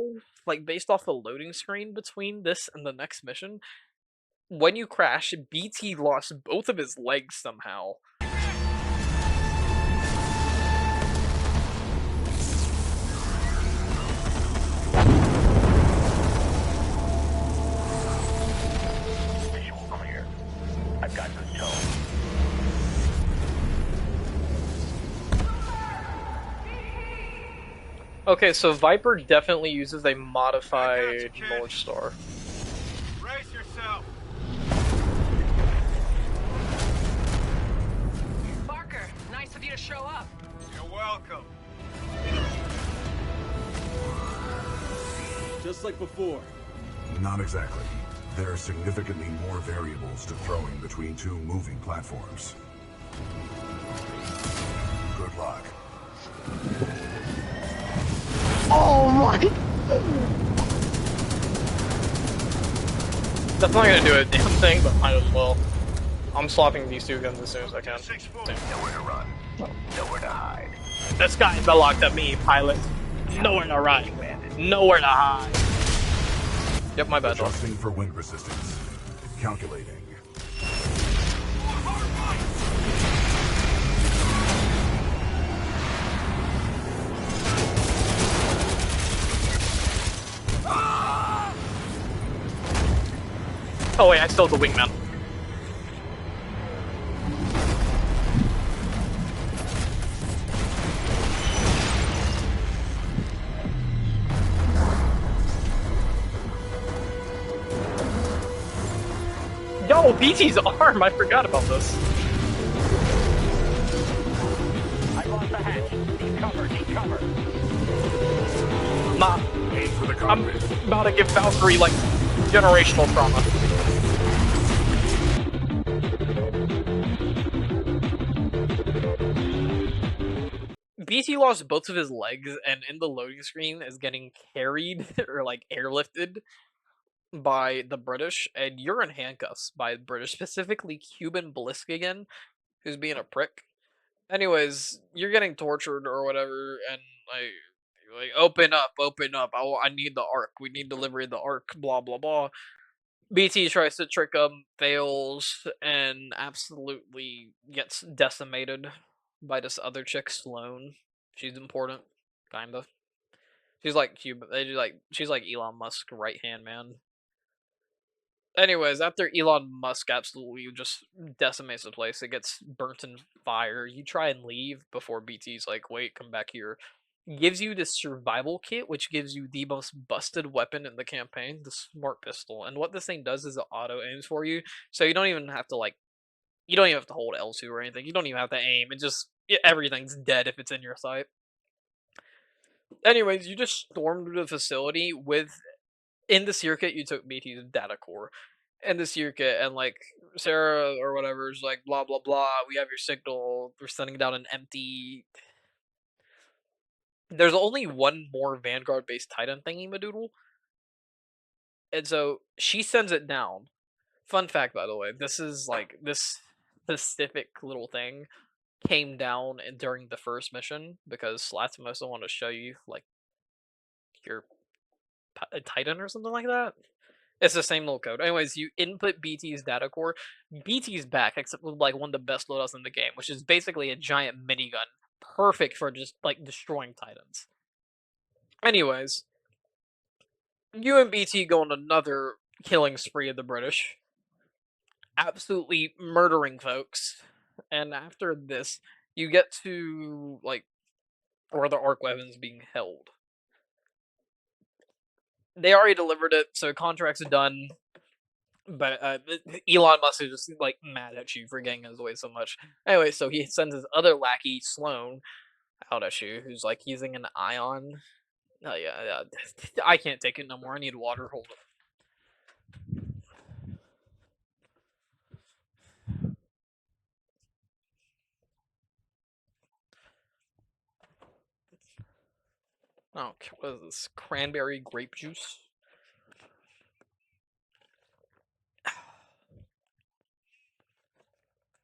like based off the loading screen between this and the next mission, when you crash, BT lost both of his legs somehow. Visual clear. I've got good tone. Okay, so Viper definitely uses a modified North Star. Brace yourself. Barker, nice of you to show up. You're welcome. Just like before. Not exactly. There are significantly more variables to throwing between 2 moving platforms. Good luck. Oh my! That's not gonna do a damn thing, but might as well. I'm swapping these 2 guns as soon as I can. Nowhere to run. Nowhere to hide. The skies are locked at me, pilot. Nowhere to run. Nowhere to hide. Yep, my bad. Adjusting for wind resistance. Calculating. Oh wait, I still have the wingman. Yo, BT's arm! I forgot about this. I lost the hatch. Need cover, need cover. Nah, Aim for the I'm cockpit. about to give Valkyrie, like, generational trauma. BT lost both of his legs, and in the loading screen is getting carried, or, like, airlifted by the British, and you're in handcuffs by the British, specifically Cuban Blisk again, who's being a prick. Anyways, you're getting tortured or whatever, and like like, open up, open up. I need the Ark. We need to liberate the Ark. Blah blah blah. BT tries to trick him, fails, and absolutely gets decimated by this other chick, Sloane. She's important, kinda. She's like Cuba. She's like Elon Musk right hand man. Anyways, after Elon Musk absolutely just decimates the place, it gets burnt in fire. You try and leave before BT's like, wait, come back here. Gives you this survival kit, which gives you the most busted weapon in the campaign, the smart pistol. And what this thing does is it auto aims for you, so you don't even have to you don't even have to hold L2 or anything. You don't even have to aim. Everything's dead if it's in your sight. Anyways, you just stormed the facility with in the circuit. You took BT's data core in the circuit, and like Sarah or whatever is like blah blah blah. We have your signal. We're sending down an empty. There's only one more Vanguard based Titan thingy madoodle, and so she sends it down. Fun fact, by the way, this is like this specific little thing came down during the first mission because Slats must want to show you like your a Titan or something like that. It's the same little code. Anyways, you input BT's data core. BT's back, except with like one of the best loadouts in the game, which is basically a giant minigun, perfect for just like destroying Titans. Anyways, you and BT go on another killing spree of the British, absolutely murdering folks. And after this, you get to like where the arc weapons being held. They already delivered it, so contract's done. But Elon Musk is just like mad at you for getting in his way so much. Anyway, so he sends his other lackey Sloane out at you, who's like using an ion. Oh yeah. I can't take it no more. I need water. Hold up. Oh, what is this? Cranberry grape juice.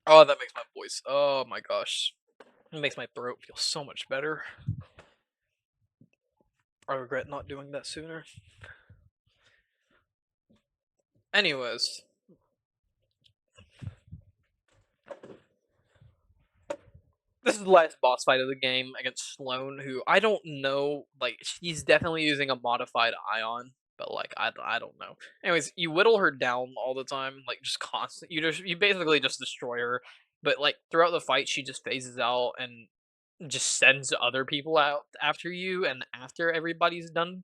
Oh, that makes my voice. Oh my gosh, it makes my throat feel so much better. I regret not doing that sooner. Anyways, this is the last boss fight of the game against Sloane, who I don't know. Like, she's definitely using a modified ion, but like, I don't know. Anyways, you whittle her down all the time, like just constant. You basically just destroy her. But like throughout the fight, she just phases out and just sends other people out after you, and after everybody's done.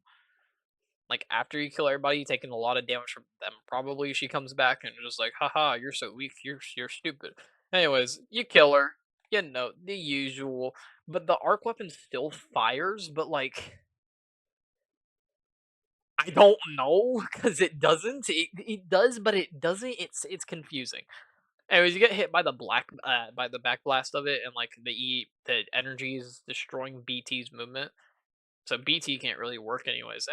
Like after you kill everybody, taking a lot of damage from them. Probably she comes back and just like, haha, you're so weak, you're stupid. Anyways, you kill her. You know, the usual. But the arc weapon still fires, but like I don't know because it doesn't. It does, but it doesn't. It's confusing. Anyways, you get hit by the by the back blast of it, and like the energy is destroying BT's movement. So BT can't really work anyways.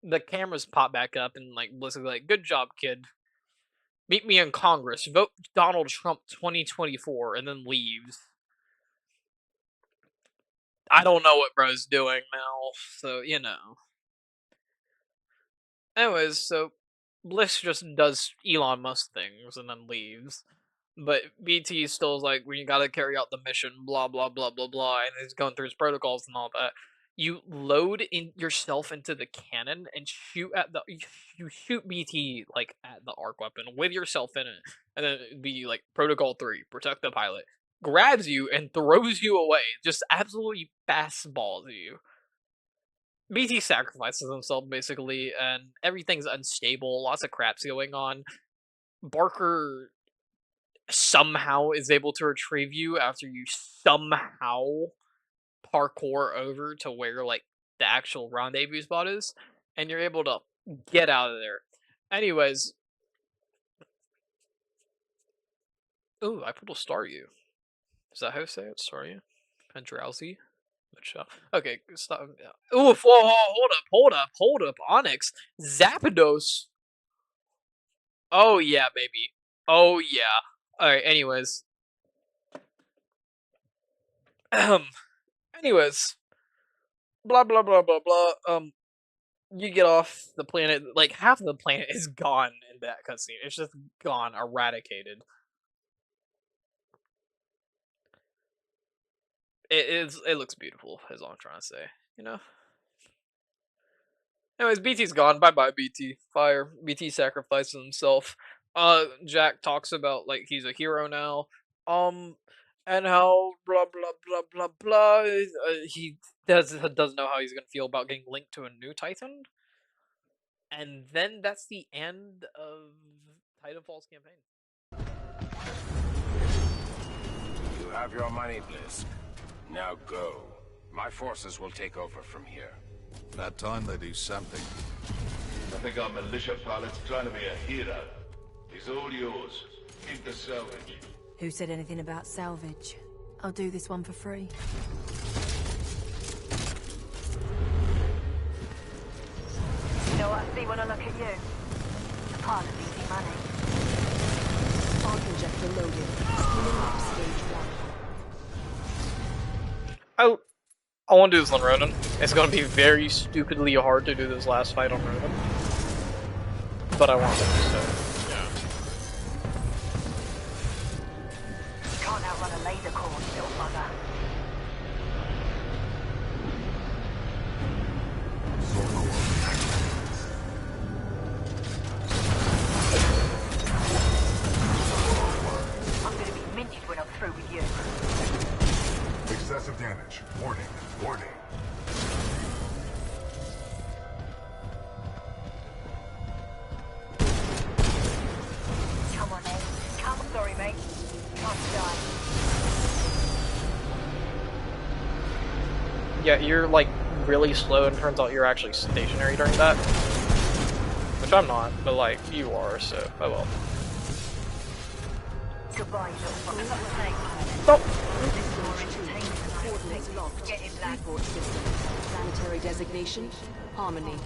The cameras pop back up and like basically like, good job, kid. Meet me in Congress. Vote Donald Trump 2024, and then leaves. I don't know what bro's doing now, so you know. Anyways, so Bliss just does Elon Musk things and then leaves. But BT still is like, when you gotta carry out the mission, blah blah blah blah blah, and he's going through his protocols and all that. You load in yourself into the cannon and shoot at you shoot BT like at the arc weapon with yourself in it, and then it'd be like Protocol 3, protect the pilot, grabs you and throws you away, just absolutely fastballs you. BT sacrifices himself basically, and everything's unstable. Lots of crap's going on. Barker somehow is able to retrieve you after you somehow parkour over to where like the actual rendezvous spot is, and you're able to get out of there. Anyways, ooh, I pulled a star you. Is that how you say it? Star you? And drowsy? Okay, stop. Oof, whoa, hold up. Onyx. Zapdos. Oh yeah, baby. Oh yeah. Alright, anyways. Anyways. blah blah blah blah blah. You get off the planet, like half of the planet is gone in that cutscene. It's just gone, eradicated. It looks beautiful, is all I'm trying to say. You know. Anyways, BT's gone. Bye bye, BT. Fire. BT sacrifices himself. Jack talks about like he's a hero now. Um, and how blah blah blah blah blah. He doesn't know how he's gonna feel about getting linked to a new Titan. And then that's the end of Titanfall's campaign. You have your money, Blisk. Now go. My forces will take over from here. About time they do something. I think our militia pilot's trying to be a hero. He's all yours. Keep the salvage. Who said anything about salvage? I'll do this one for free. You know what I see when I look at you? A pile of easy money. Arc injector loaded. Spinning up stage 1. I want to do this on Ronin. It's going to be very stupidly hard to do this last fight on Ronin. But I want to, so, yeah. You can't outrun a laser course, little bugger. I'm going to be minted when I'm through with you. Excessive damage. Warning. Warning. Come on, Ed. Come. Sorry, mate. Time to die. Yeah, you're like really slow and turns out you're actually stationary during that. Which I'm not, but like, you are, so, oh well. Goodbye, little bugger. Stop! Coordinates locked. Get him, lad. Report system. Planetary designation. Harmony.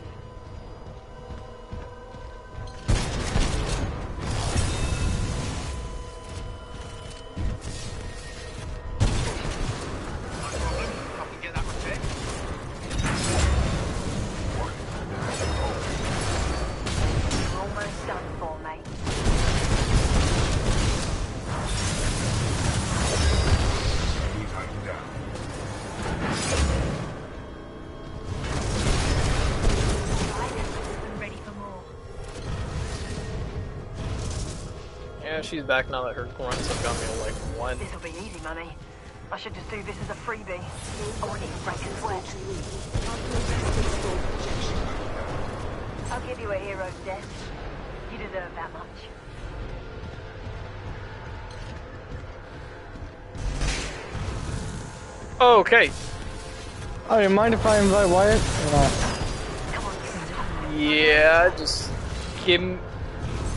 You're almost done for, mate. Enemy Titan down. I'm ready for more. Yeah, she's back now that her grunts have got me to like 1. This'll be easy money. I should just do this as a freebie. I want it to break a sweat. I'll give you a hero's death. You deserve that much. Okay. Oh, you mind if I invite Wyatt? Yeah, just give.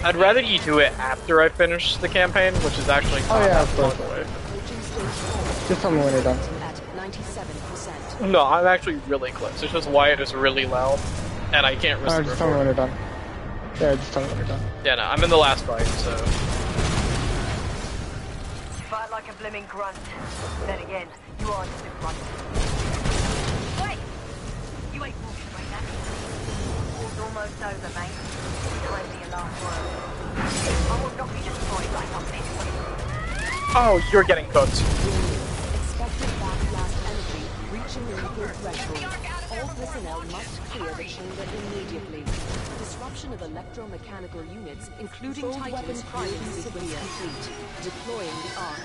I'd rather you do it after I finish the campaign, which is actually not yeah, that of far course. away. Just tell me when you're done. At 97%. No, I'm actually really close. It's just Wyatt is really loud, and I can't risk Alright, the just tell me when record. you're done. Yeah, just tell me when you're done. Yeah, no, I'm in the last fight, so. Fight like a blimmin' grunt. Then again, you are just a grunt. Wait! You ain't walking away now. It's almost over, mate. Time for your last word. I will knock you just before you like I'm pissed. Oh, you're getting cooked. Expected backblast energy reaching lethal threshold. All personnel must clear the chamber immediately. Disruption of electromechanical units, including Titans, will be severe. Complete. Deploying the arc.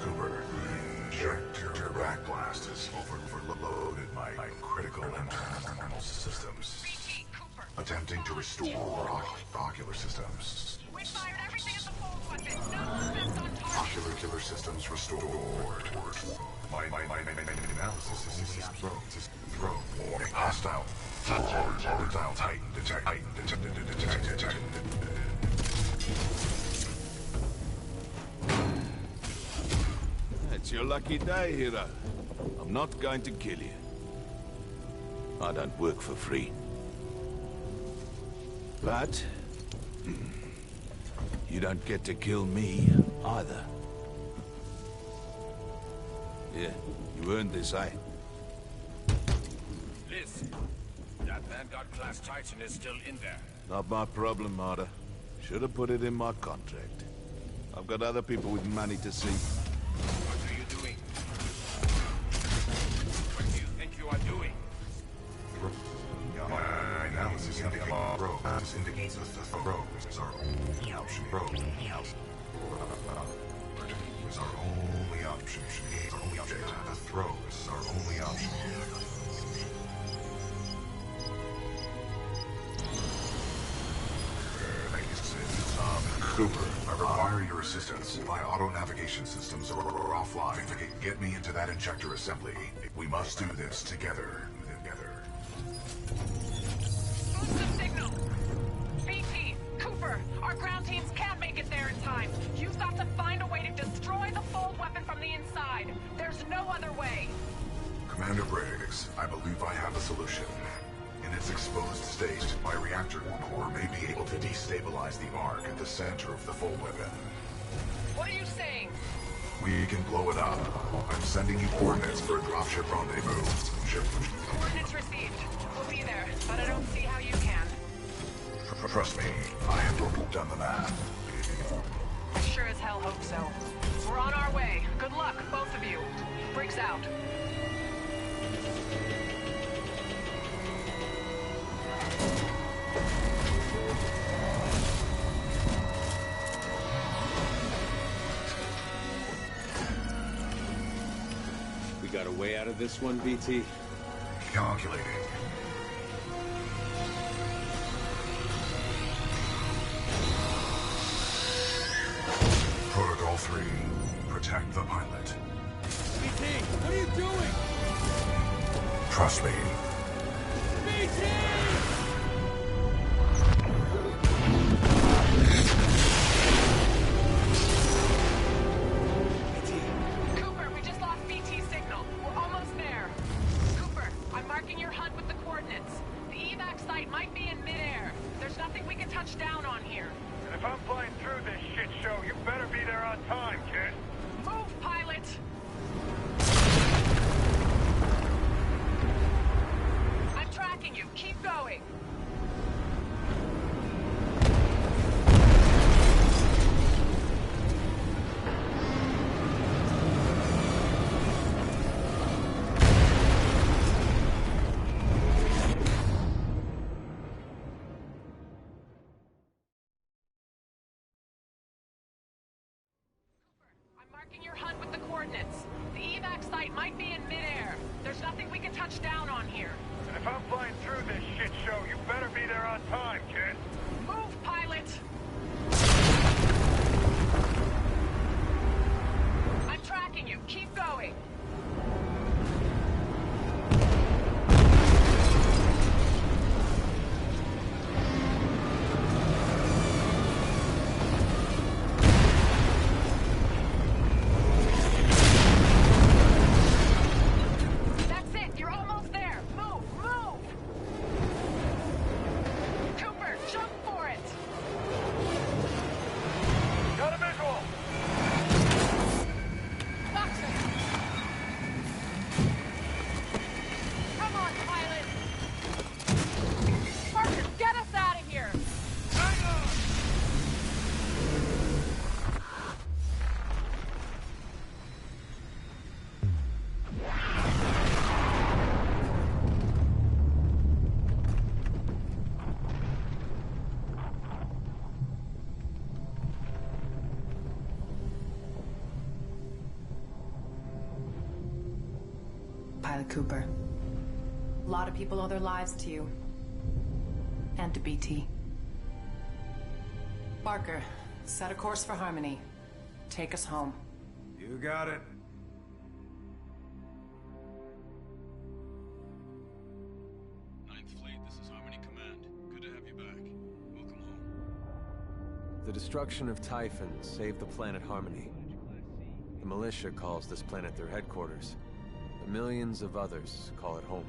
Cooper, injector backblast has overloaded my critical internal systems. Attempting to restore ocular systems. Ocular systems restored. My analysis is throw. Warning. Hostile Titan detected. It's your lucky day, hero. I'm not going to kill you. I don't work for free. But you don't get to kill me. either. Yeah, you earned this, eh? Liz, that Vanguard-class Titan is still in there. Not my problem, Marta. Should have put it in my contract. I've got other people with money to see. What are you doing? What do you think you are doing? Analysis indicates us the throws is our only option. Is our only option. Our only object. The throw is our only option. Thank you, Sis. Cooper, I require your assistance. My auto-navigation systems are offline. Get me into that injector assembly. We must do this together. Boost signal! BT, Cooper, our ground teams can't make it there in time. You've got to find a way to destroy the fold weapon from the inside. There's no other way. Commander Briggs, I believe I have a solution. In its exposed state, my reactor core may be able to destabilize the Ark at the center of the fold weapon. What are you saying? We can blow it up. I'm sending you coordinates for a dropship rendezvous. Coordinates received. We'll be there, but I don't see how you can. Trust me, I have done the math. I sure as hell hope so. We're on our way. Good luck, both of you. Briggs out. We got a way out of this one, BT? Calculating. Protocol 3. Protect the pilot. BT, what are you doing? Trust me. BT! Cooper, we just lost BT signal. We're almost there. Cooper, I'm marking your HUD with the coordinates. The evac site might be in midair. There's nothing we can touch down on here. And if I'm flying through this shit show, you better be there on time, kid. Move, pilot! I'm tracking you. Keep going. Marking your HUD with the coordinates. The evac site might be in midair. There's nothing we can touch down on here. And if I'm flying through this shit show, you better be there on time, kid. Move, pilot! I'm tracking you. Keep going. That's it. You're almost there. Move, move! Cooper, jump for it! Got a visual! Gotcha! Come on, pilot! Parker, get us out of here! Hang on! Pilot Cooper. A lot of people owe their lives to you. And to BT. Barker, set a course for Harmony. Take us home. You got it. Ninth Fleet, this is Harmony Command. Good to have you back. Welcome home. The destruction of Typhon saved the planet Harmony. The militia calls this planet their headquarters. The millions of others call it home.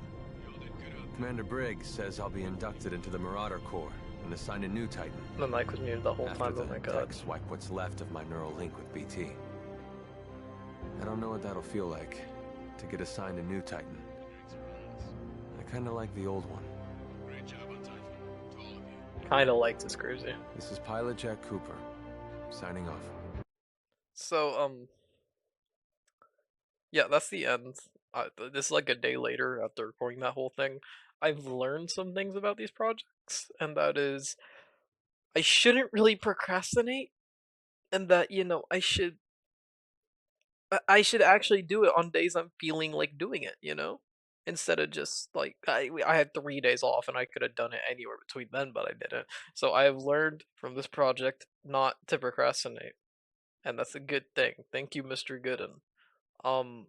Commander Briggs says I'll be inducted into the Marauder Corps, and assign a new Titan. My mic was muted the whole After time, the oh my god. techs wipe what's left of my neural link with BT. I don't know what that'll feel like, to get assigned a new Titan. I kinda like the old one. Great job on Titanfall, to all of you. Kinda like this cruiser. This is Pilot Jack Cooper, signing off. So, yeah, that's the end. This is like a day later after recording that whole thing. I've learned some things about these projects, and that is, I shouldn't really procrastinate, and that, you know, I should actually do it on days I'm feeling like doing it, you know? Instead of just like I had 3 days off and I could have done it anywhere between then, but I didn't. So I have learned from this project not to procrastinate, and that's a good thing. Thank you, Mr. Gooden. Um,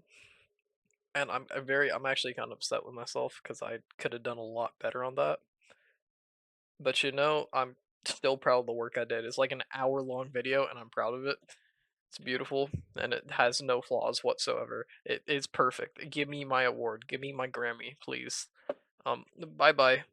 and I'm actually kind of upset with myself because I could have done a lot better on that. But you know, I'm still proud of the work I did. It's like an hour-long video, and I'm proud of it. It's beautiful, and it has no flaws whatsoever. It is perfect. Give me my award. Give me my Grammy, please. Bye bye.